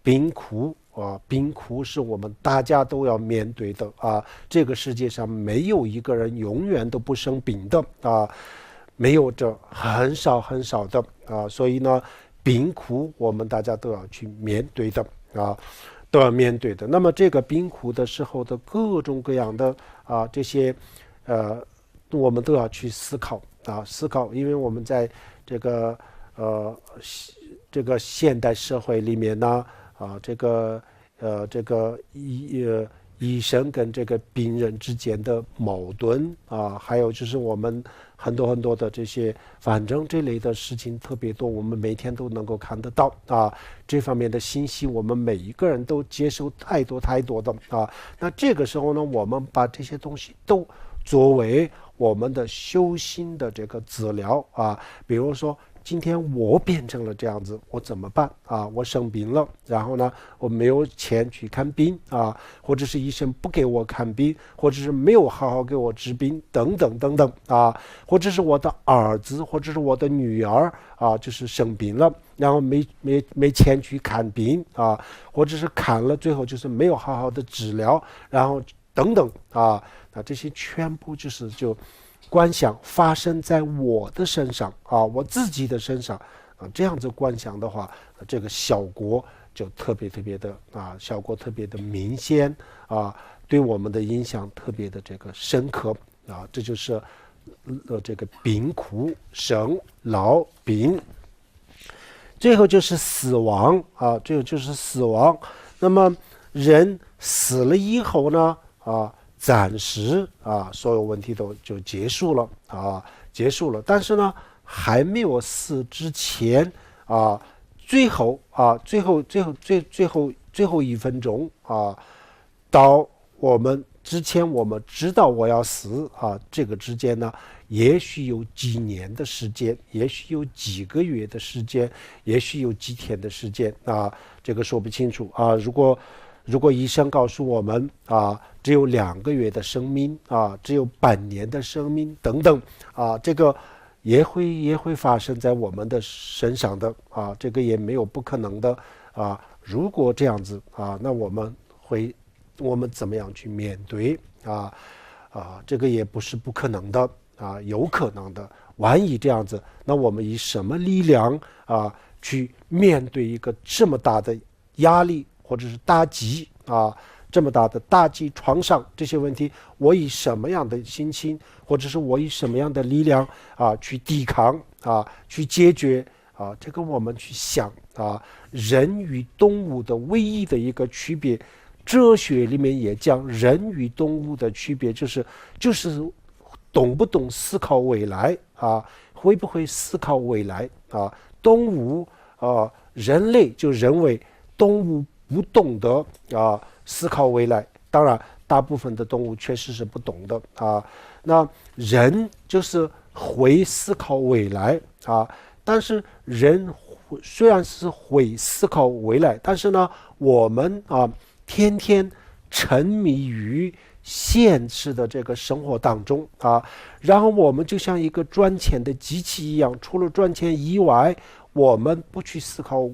病苦是我们大家都要面对的这个世界上没有一个人永远都不生病的没有，这很少的所以呢病苦我们大家都要去面对的都要面对的。那么这个病苦的时候的各种各样的这些我们都要去思考思考，因为我们在这个现代社会里面呢医生跟这个病人之间的矛盾还有就是我们很多的这些，反正这类的事情特别多，我们每天都能够看得到这方面的信息我们每一个人都接受太多的那这个时候呢，我们把这些东西都作为我们的修心的这个资料比如说今天我变成了这样子，我怎么办我生病了，然后呢我没有钱去看病或者是医生不给我看病，或者是没有好好给我治病等等或者是我的儿子或者是我的女儿就是生病了，然后没钱去看病或者是看了最后就是没有好好的治疗，然后等等那这些全部就观想发生在我的身上我自己的身上这样子观想的话，这个效果就特别的效果特别的明显对我们的影响特别的这个深刻这就是这个病苦生老病，最后就是死亡最后就是死亡。那么人死了以后呢暂时所有问题都就结束了但是呢还没有死之前最后一分钟到我们之前我们知道我要死这个之间呢，也许有几年的时间，也许有几个月的时间，也许有几天的时间这个说不清楚如果医生告诉我们只有2个月的生命只有半年的生命等等这个也会发生在我们的身上的这个也没有不可能的如果这样子那我们怎么样去面对这个也不是不可能的有可能的。万一这样子，那我们以什么力量去面对一个这么大的压力或者是打击这么大的打击创伤，这些问题我以什么样的心情，或者是我以什么样的力量去抵抗去解决这个我们去想人与动物的唯一的一个区别，哲学里面也讲人与动物的区别就是懂不懂思考未来会不会思考未来动物人类就认为动物不懂得思考未来，当然大部分的动物确实是不懂的那人就是会思考未来但是人虽然是会思考未来，但是呢我们天天沉迷于现实的这个生活当中然后我们就像一个赚钱的机器一样，除了赚钱以外，我们不去思考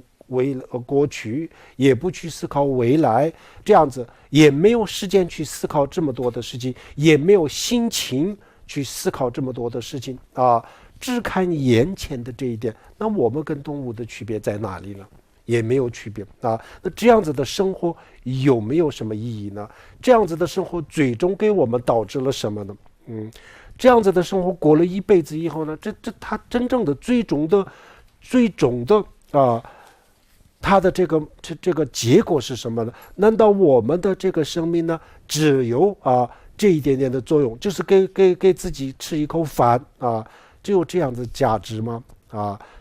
过去，也不去思考未来，这样子也没有时间去思考这么多的事情，也没有心情去思考这么多的事情只看眼前的这一点，那我们跟动物的区别在哪里呢？也没有区别那这样子的生活有没有什么意义呢？这样子的生活最终给我们导致了什么呢？这样子的生活过了一辈子以后呢，它真正的最终的它的这个结果是什么呢？难道我们的这个生命呢只有这一点点的作用，就是给自己吃一口饭只有这样的价值吗？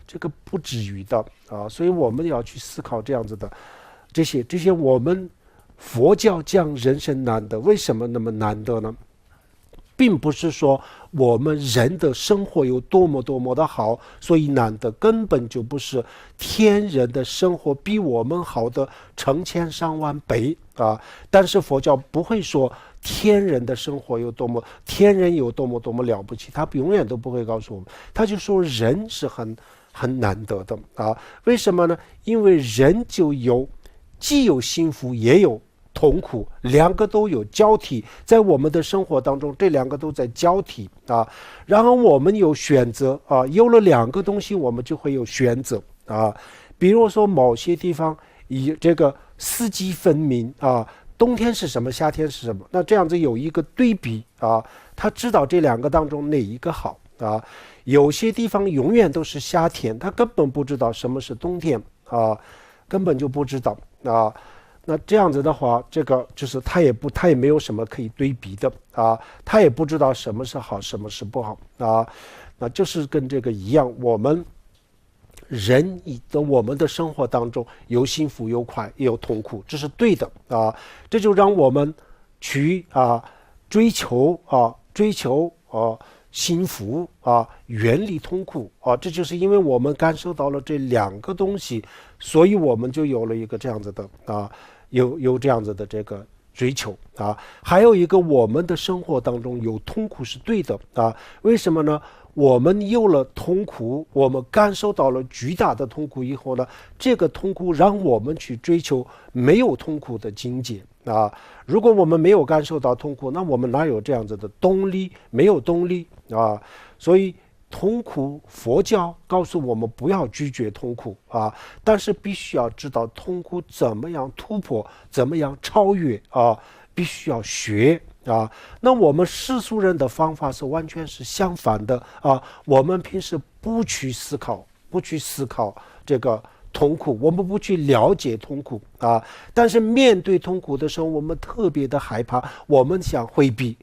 这个不至于的所以我们要去思考这样子的这些我们佛教讲人生难得，为什么那么难得呢？并不是说我们人的生活有多么的好所以难得，根本就不是，天人的生活比我们好的成千上万倍但是佛教不会说天人的生活有天人有多么了不起，他永远都不会告诉我们，他就说人是很难得的为什么呢？因为人既有幸福也有痛苦，两个都有交替，在我们的生活当中这两个都在交替然后我们有选择有了两个东西我们就会有选择比如说某些地方以这个四季分明啊，冬天是什么，夏天是什么，那这样子有一个对比啊，他知道这两个当中哪一个好啊。有些地方永远都是夏天，他根本不知道什么是冬天啊，根本就不知道啊。那这样子的话，这个就是他也没有什么可以对比的啊，他也不知道什么是好，什么是不好啊。那就是跟这个一样，我们的生活当中有幸福有快也有痛苦，这是对的啊。这就让我们去追求幸福啊，远离痛苦啊。这就是因为我们感受到了这两个东西，所以我们就有了一个这样子的有这样子的这个追求啊。还有一个，我们的生活当中有痛苦是对的啊。为什么呢？我们有了痛苦，我们感受到了巨大的痛苦以后呢，这个痛苦让我们去追求没有痛苦的境界啊。如果我们没有感受到痛苦，那我们哪有这样子的动力？没有动力啊。所以痛苦，佛教告诉我们不要拒绝痛苦啊，但是必须要知道痛苦怎么样突破，怎么样超越啊，必须要学啊。那我们世俗人的方法是完全是相反的啊。我们平时不去思考这个痛苦，我们不去了解痛苦啊。但是面对痛苦的时候，我们特别的害怕，我们想回避。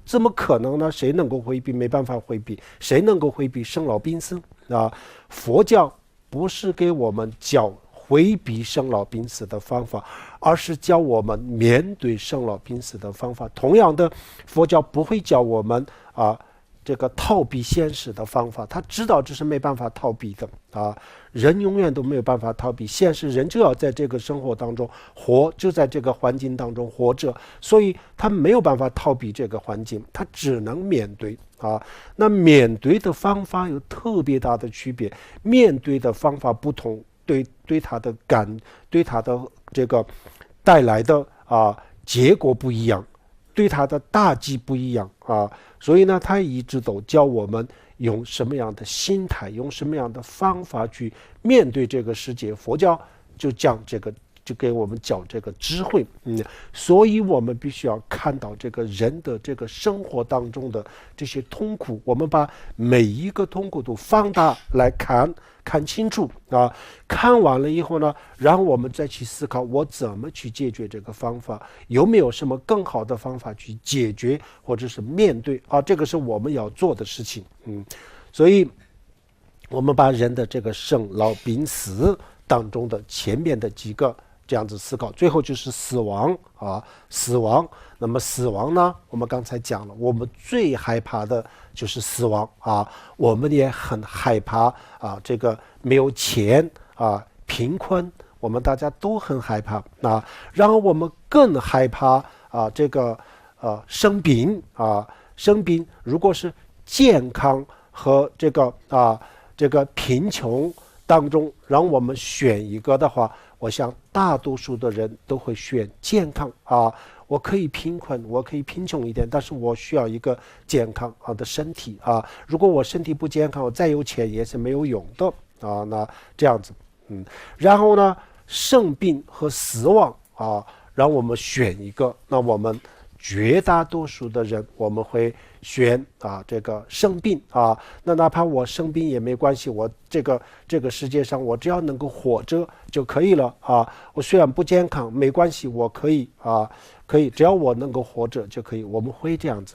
怎么可能呢？谁能够回避？没办法回避。谁能够回避生老病死啊？佛教不是给我们教回避生老病死的方法，而是教我们面对生老病死的方法。同样的，佛教不会教我们这个逃避现实的方法，他知道这是没办法逃避的啊。人永远都没有办法逃避现实，人就要在这个生活当中活，就在这个环境当中活着，所以他没有办法逃避这个环境，他只能面对啊。那面对的方法有特别大的区别，面对的方法不同，对他的这个带来的结果不一样，对他的打击不一样啊。所以呢，他一直都教我们用什么样的心态，用什么样的方法去面对这个世界。佛教就讲这个，就给我们讲这个智慧。所以我们必须要看到这个人的这个生活当中的这些痛苦，我们把每一个痛苦都放大来看清楚啊。看完了以后呢，然后我们再去思考，我怎么去解决这个方法，有没有什么更好的方法去解决或者是面对啊？这个是我们要做的事情。所以我们把人的这个生老病死当中的前面的几个这样子思考，最后就是死亡啊，死亡。那么死亡呢，我们刚才讲了，我们最害怕的就是死亡啊。我们也很害怕这个没有钱贫困，我们大家都很害怕啊。然后我们更害怕这个生病生病。如果是健康和这个贫穷当中让我们选一个的话，我想大多数的人都会选健康我可以贫困，我可以贫穷一点，但是我需要一个健康的身体如果我身体不健康，我再有钱也是没有用的那这样子然后呢，生病和死亡让我们选一个。那我们绝大多数的人我们会选这个生病那哪怕我生病也没关系，我这个世界上我只要能够活着就可以了我虽然不健康没关系，我可以只要我能够活着就可以，我们会这样子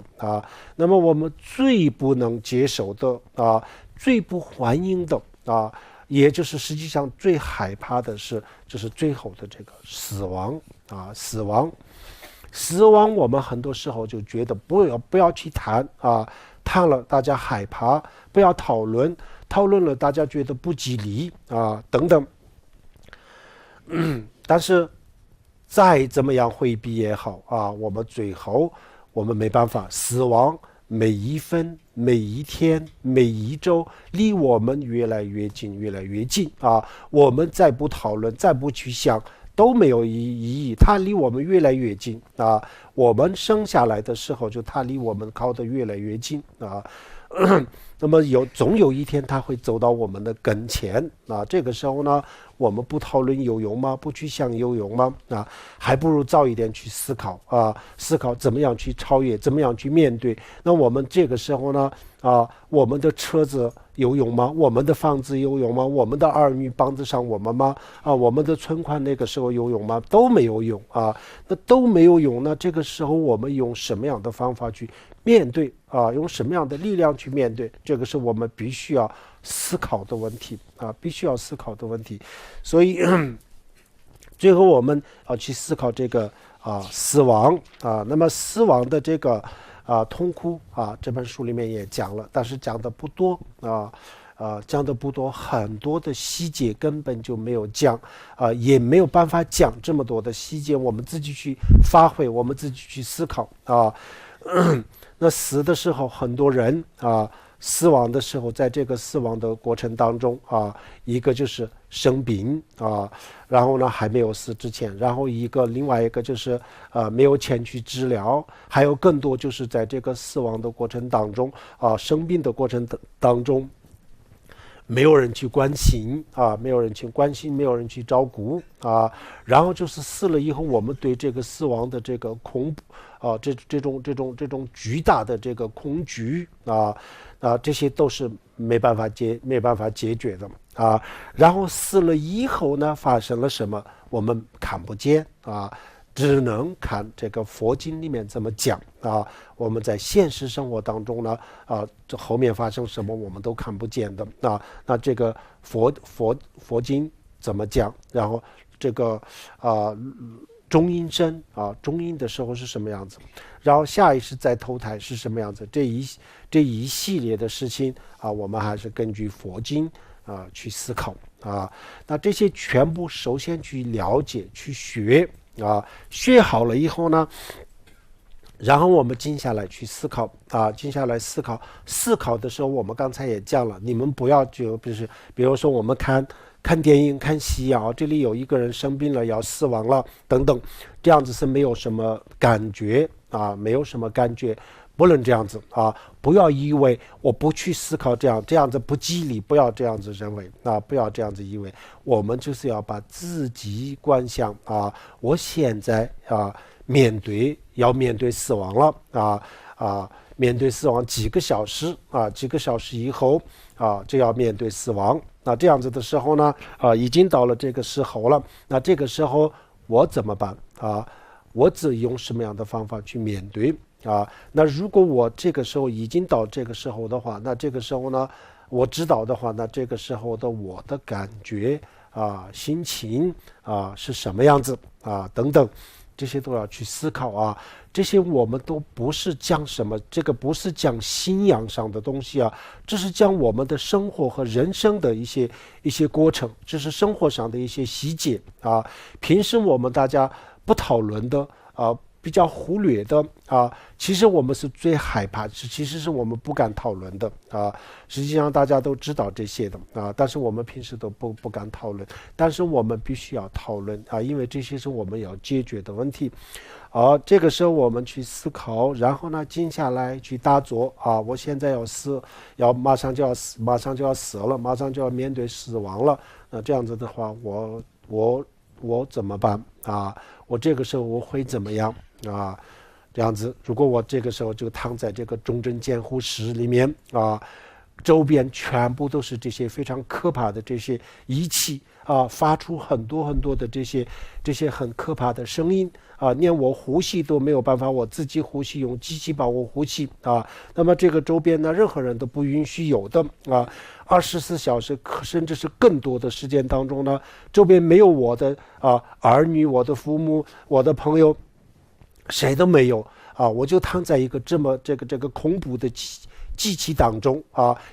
那么我们最不能接受的最不欢迎的也就是实际上最害怕的就是最后的这个死亡死亡我们很多时候就觉得不要去谈谈了大家害怕，不要讨论了大家觉得不吉利等等但是再怎么样回避也好我们最后我们没办法，死亡每一分每一天每一周离我们越来越近越来越近我们再不讨论再不去想都没有意义，它离我们越来越近我们生下来的时候就它离我们靠得越来越近那么总有一天他会走到我们的跟前啊。这个时候呢，我们不讨论有用吗？不去想有用吗？啊，还不如早一点去思考啊，思考怎么样去超越，怎么样去面对。那我们这个时候呢，我们的车子有用吗？我们的房子有用吗？我们的儿女帮得上我们吗？我们的存款那个时候有用吗？都没有用啊，那都没有用。那这个时候我们用什么样的方法去面对啊？用什么样的力量去面对？这个是我们必须要思考的问题啊，必须要思考的问题。所以最后我们要去思考这个死亡啊。那么死亡的这个痛苦啊，这本书里面也讲了，但是讲的不多讲的不多，很多的细节根本就没有讲也没有办法讲这么多的细节，我们自己去发挥，我们自己去思考那死的时候，很多人死亡的时候，在这个死亡的过程当中一个就是生病然后呢还没有死之前，然后另外一个就是没有钱去治疗，还有更多就是在这个死亡的过程当中生病的过程当中，没有人去关心没有人去关心，没有人去照顾然后就是死了以后，我们对这个死亡的这个恐怖这种巨大的这个恐惧这些都是没办法解决的然后死了以后呢，发生了什么我们看不见只能看这个佛经里面怎么讲我们在现实生活当中呢这后面发生什么我们都看不见的那这个佛经怎么讲，然后这个中阴身中阴的时候是什么样子，然后下一世再投胎是什么样子，这一系列的事情我们还是根据佛经去思考那这些全部首先去了解去学学好了以后呢，然后我们静下来去思考静下来思考的时候，我们刚才也讲了，你们不要比如说我们看电影看戏这里有一个人生病了要死亡了等等，这样子是没有什么感觉没有什么感觉，不能这样子不要以为我不去思考这样子不吉利，不要这样子认为不要这样子以为，我们就是要把自己观想我现在面对死亡了面对死亡几个小时以后就要面对死亡。那这样子的时候呢已经到了这个时候了，那这个时候我怎么办我只用什么样的方法去面对那如果我这个时候已经到这个时候的话，那这个时候呢我知道的话，那这个时候的我的感觉心情是什么样子等等，这些都要去思考这些我们都不是讲什么，这个不是讲信仰上的东西这是讲我们的生活和人生的一些过程，这是生活上的一些细节平时我们大家不讨论的比较忽略的其实我们是最害怕，其实是我们不敢讨论的实际上大家都知道这些的但是我们平时都不敢讨论，但是我们必须要讨论因为这些是我们要解决的问题这个时候我们去思考，然后呢静下来去打坐我现在要死，马上就要死了，马上就要面对死亡了，那这样子的话我怎么办我这个时候我会怎么样这样子，如果我这个时候就躺在这个重症监护室里面周边全部都是这些非常可怕的这些仪器发出很多很多的这些很可怕的声音连我呼吸都没有办法我自己呼吸，用机器帮我呼吸那么这个周边呢任何人都不允许有的24小时甚至是更多的时间当中呢，周边没有我的儿女，我的父母，我的朋友，谁都没有我就躺在一个这个恐怖的机器当中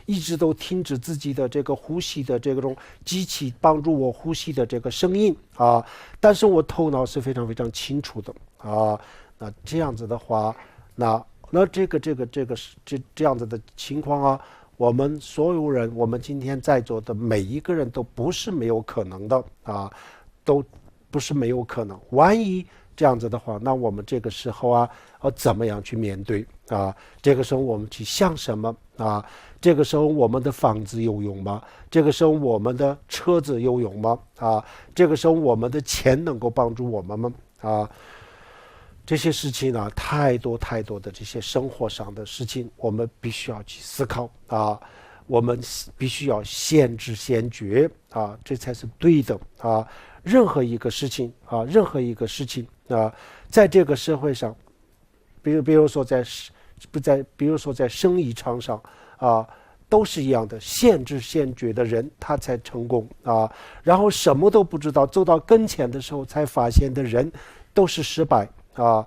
一直都听着自己的这个呼吸的这种机器帮助我呼吸的这个声音但是我头脑是非常非常清楚的那这样子的话，那这样子的情况我们所有人，我们今天在座的每一个人都不是没有可能的都不是没有可能，万一这样子的话，那我们这个时候啊，怎么样去面对啊？这个时候我们去想什么啊？这个时候我们的房子有用吗？这个时候我们的车子有用吗？啊，这个时候我们的钱能够帮助我们吗？啊，这些事情呢，太多太多的这些生活上的事情，我们必须要去思考啊。我们必须要先知先觉啊，这才是对的啊。任何一个事情啊，在这个社会上，比如说在生意场上啊，都是一样的，先知先觉的人他才成功啊。然后什么都不知道，走到跟前的时候才发现的人都是失败啊。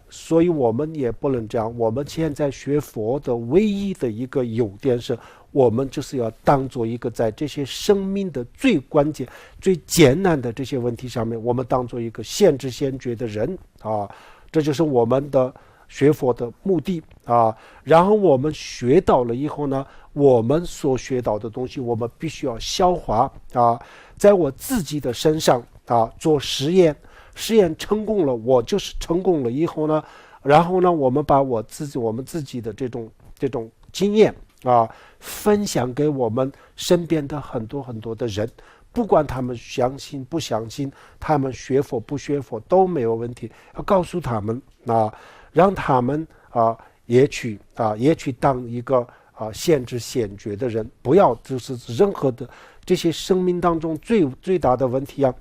所以我们也不能这样。我们现在学佛的唯一的一个优点是，我们就是要当做一个在这些生命的最关键最艰难的这些问题上面，我们当做一个先知先觉的人啊，这就是我们的学佛的目的啊。然后我们学到了以后呢，我们所学到的东西我们必须要消化啊，在我自己的身上啊做实验成功了，我就是成功了以后呢，然后呢，我们把我们自己的这种经验啊，分享给我们身边的很多很多的人，不管他们相信不相信，他们学佛不学佛都没有问题，要告诉他们啊，让他们也去当一个先知先觉的人，不要就是任何的这些生命当中最大的问题啊。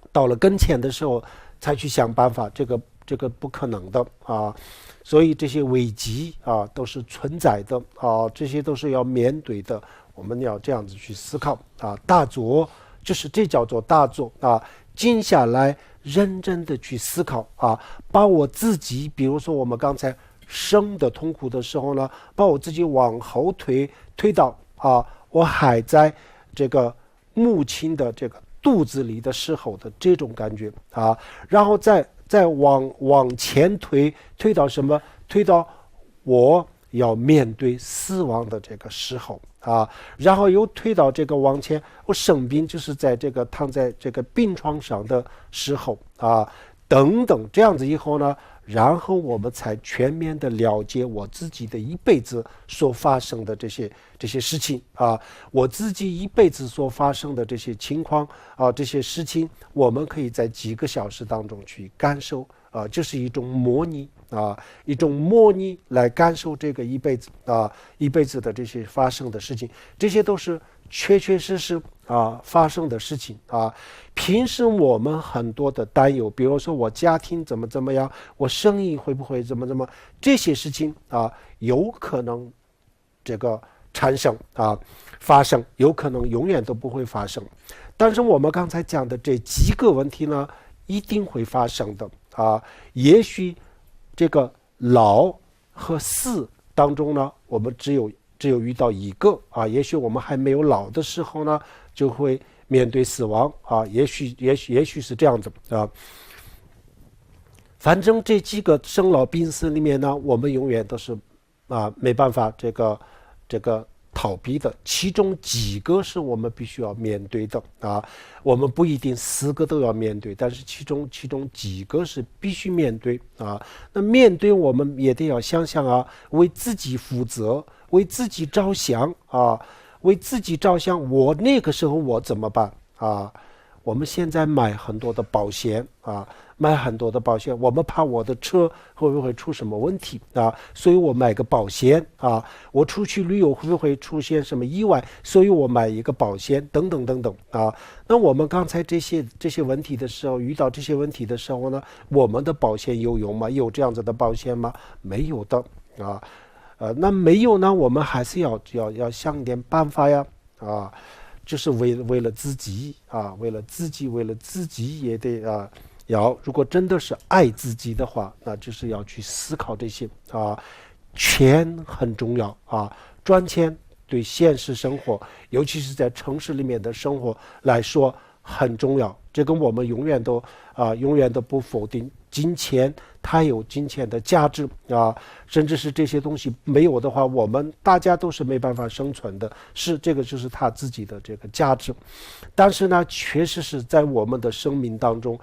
到了跟前的时候才去想办法，这个不可能的啊，所以这些危机啊都是存在的啊，这些都是要面对的，我们要这样子去思考啊。大作就是这叫做大作啊，静下来认真的去思考啊，把我自己，比如说我们刚才生的痛苦的时候呢，把我自己往后推到我还在这个母亲的这个肚子里的时候的这种感觉啊，然后再往前推到什么？推到我要面对死亡的这个时候啊，然后又推到这个往前，我生病就是在这个躺在这个病床上的时候啊，等等，这样子以后呢，然后我们才全面的了解我自己的一辈子所发生的这些事情啊，我自己一辈子所发生的这些情况啊，这些事情，我们可以在几个小时当中去感受啊，这是一种模拟啊，一种模拟来感受这个一辈子的这些发生的事情，这些都是确实发生的事情啊。平时我们很多的担忧，比如说我家庭怎么样，我生意会不会怎么，这些事情啊，有可能这个产生发生，有可能永远都不会发生。但是我们刚才讲的这几个问题呢，一定会发生的啊。也许这个老和死当中呢，我们只有遇到一个啊，也许我们还没有老的时候呢，就会面对死亡啊，也许是这样子啊。反正这几个生老病死里面呢，我们永远都是没办法这个逃避的，其中几个是我们必须要面对的啊。我们不一定4个都要面对，但是其中几个是必须面对啊。那面对我们也得要想想啊，为自己负责，为自己着想啊，为自己着想，我那个时候我怎么办啊？我们现在买很多的保险啊，我们怕我的车会不会出什么问题啊，所以我买个保险啊。我出去旅游会不会出现什么意外，所以我买一个保险等等啊。那我们刚才这些问题的时候，遇到这些问题的时候呢，我们的保险有用吗？有这样子的保险吗？没有的啊。那没有呢，我们还是要想点办法呀啊。就是为了自己啊，为了自己也得如果真的是爱自己的话，那就是要去思考这些啊。钱很重要啊，赚钱对现实生活，尤其是在城市里面的生活来说很重要。这个我们永远都不否定。金钱它有金钱的价值啊，甚至是这些东西没有的话，我们大家都是没办法生存的，这个就是它自己的这个价值。但是呢，确实是在我们的生命当中，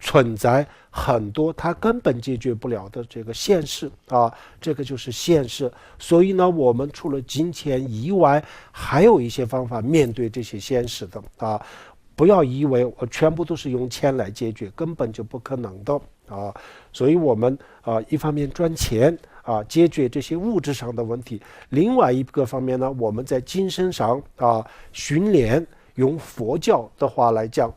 存在很多他根本解决不了的这个现实啊，这个就是现实。所以呢，我们除了金钱以外，还有一些方法面对这些现实的啊。不要以为我全部都是用钱来解决，根本就不可能的啊。所以我们一方面赚钱啊，解决这些物质上的问题；另外一个方面呢，我们在精神上训练，用佛教的话来讲，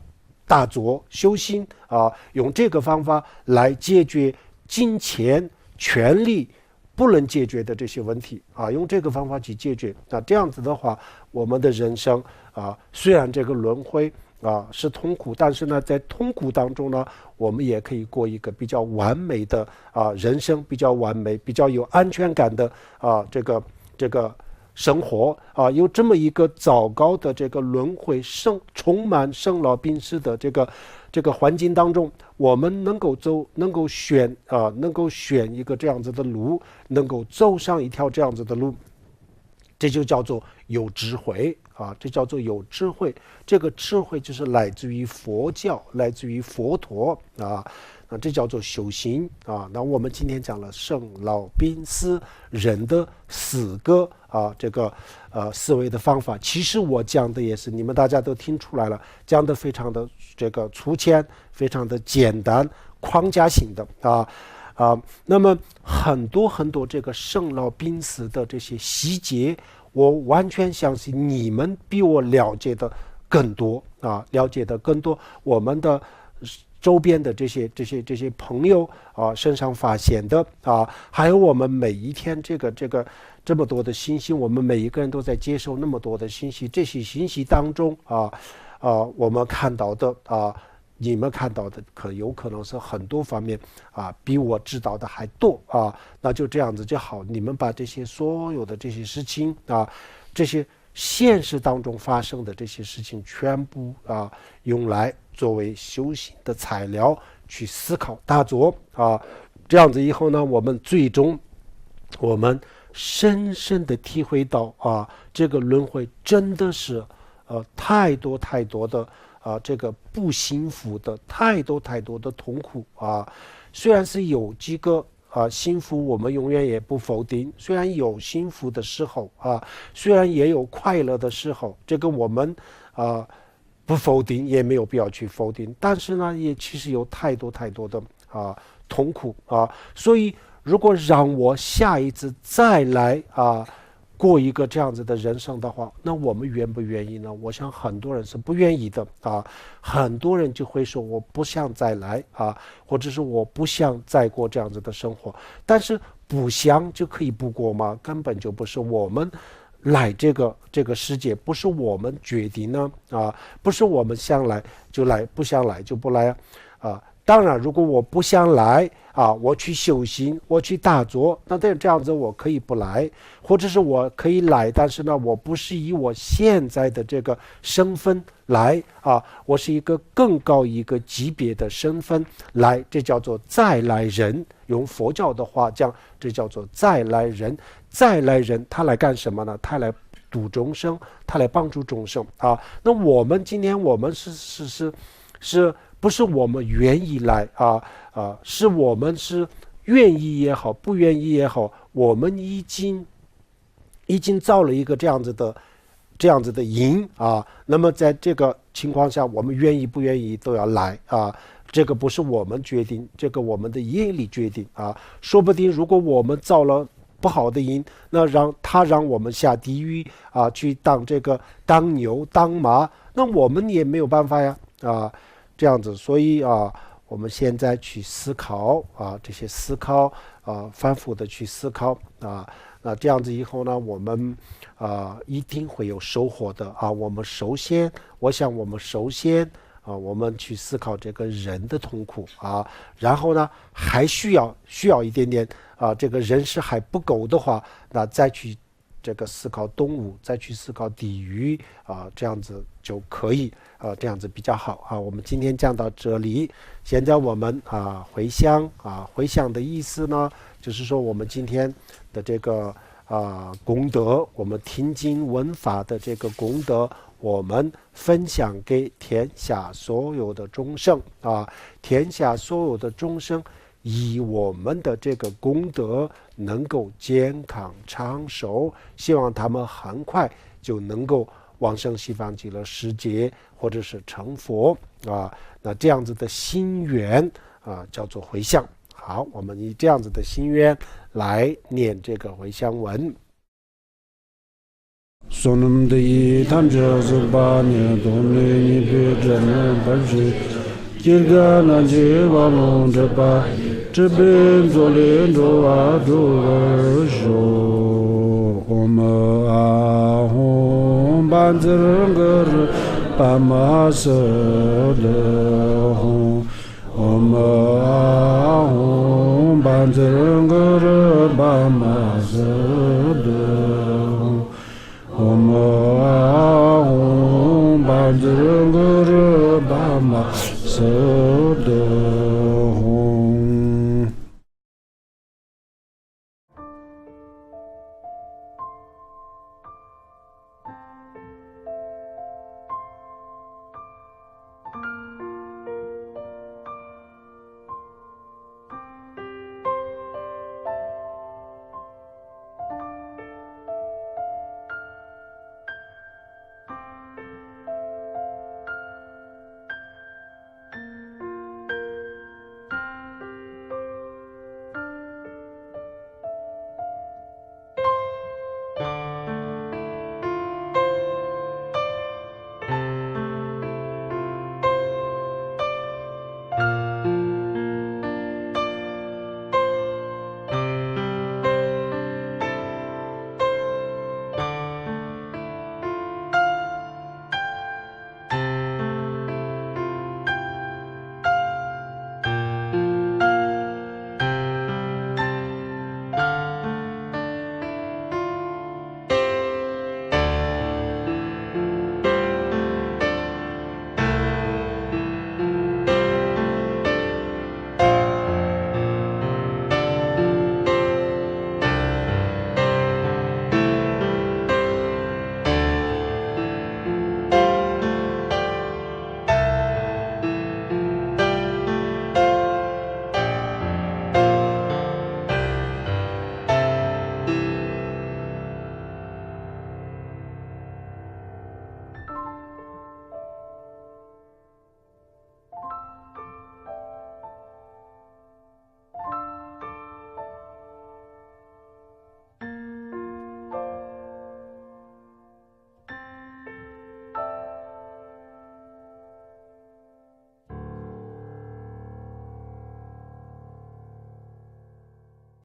打坐修心啊，用这个方法来解决金钱、权力不能解决的这些问题啊，用这个方法去解决。那这样子的话，我们的人生虽然这个轮回是痛苦，但是呢，在痛苦当中呢，我们也可以过一个比较完美的人生，比较完美、比较有安全感的这个生活有这么一个糟糕的这个轮回充满生老病死的这个环境当中，我们能够选一个这样子的路，能够走上一条这样子的路，这就叫做有智慧这叫做有智慧。这个智慧就是来自于佛教，来自于佛陀那这叫做修行那我们今天讲了生老病死人的4个这个思维的方法。其实我讲的也是你们大家都听出来了，讲的非常的这个粗浅，非常的简单，框架性的那么很多这个生老病死的这些细节，我完全相信你们比我了解的更多了解的更多。我们的周边的这些朋友身上发现的还有我们每一天这么多的信息，我们每一个人都在接受那么多的信息，这些信息当中我们看到的你们看到的有可能是很多方面比我知道的还多那就这样子就好。你们把这些所有的这些事情这些现实当中发生的这些事情全部用来作为修行的材料去思考打坐这样子以后呢，我们最终我们深深的体会到这个轮回真的是太多的这个不幸福的，太多的痛苦虽然是有几个幸福我们永远也不否定，虽然有幸福的时候虽然也有快乐的时候，这个我们不否定，也没有必要去否定，但是呢也其实有太多的痛苦所以如果让我下一次再来过一个这样子的人生的话，那我们愿不愿意呢？我想很多人是不愿意的很多人就会说我不想再来或者是我不想再过这样子的生活。但是不想就可以不过吗？根本就不是。我们来这个世界不是我们决定呢不是我们想来就来，不想来就不来当然如果我不想来我去修行，我去打坐，那这样子我可以不来，或者是我可以来，但是呢我不是以我现在的这个身份来我是一个更高一个级别的身份来，这叫做再来人。用佛教的话讲，这叫做再来人。再来人他来干什么呢？他来度众生，他来帮助众生那我们今天我们是不是我们愿意来是我们是愿意也好，不愿意也好，我们已经造了一个这样子的因那么在这个情况下，我们愿意不愿意都要来这个不是我们决定，这个我们的业力决定说不定如果我们造了不好的因，那让我们下地狱去当牛当马，那我们也没有办法呀这样子。所以我们现在去思考这些思考反复的去思考那这样子以后呢，我们一定会有收获的我想我们首先我们去思考这个人的痛苦然后呢还需要一点点这个人是还不够的话，那再去这个思考动物，再去思考地狱这样子就可以这样子比较好我们今天讲到这里，现在我们回想的意思呢，就是说我们今天的这个功德，我们听经闻法的这个功德，我们分享给天下所有的众生天下所有的众生以我们的这个功德能够健康长寿，希望他们很快就能够往生西方极乐世界，或者是成佛那这样子的心愿叫做回向。好，我们以这样子的心愿来念这个回向文。Sonam de Tamja Zubanya Domini Pijana Bashi Kirgana Jivalon Japa Jibin Zolin Doa Doa Oma Ahom Banzirangar Pamasada Oma Ahom Banzirangar Pamasada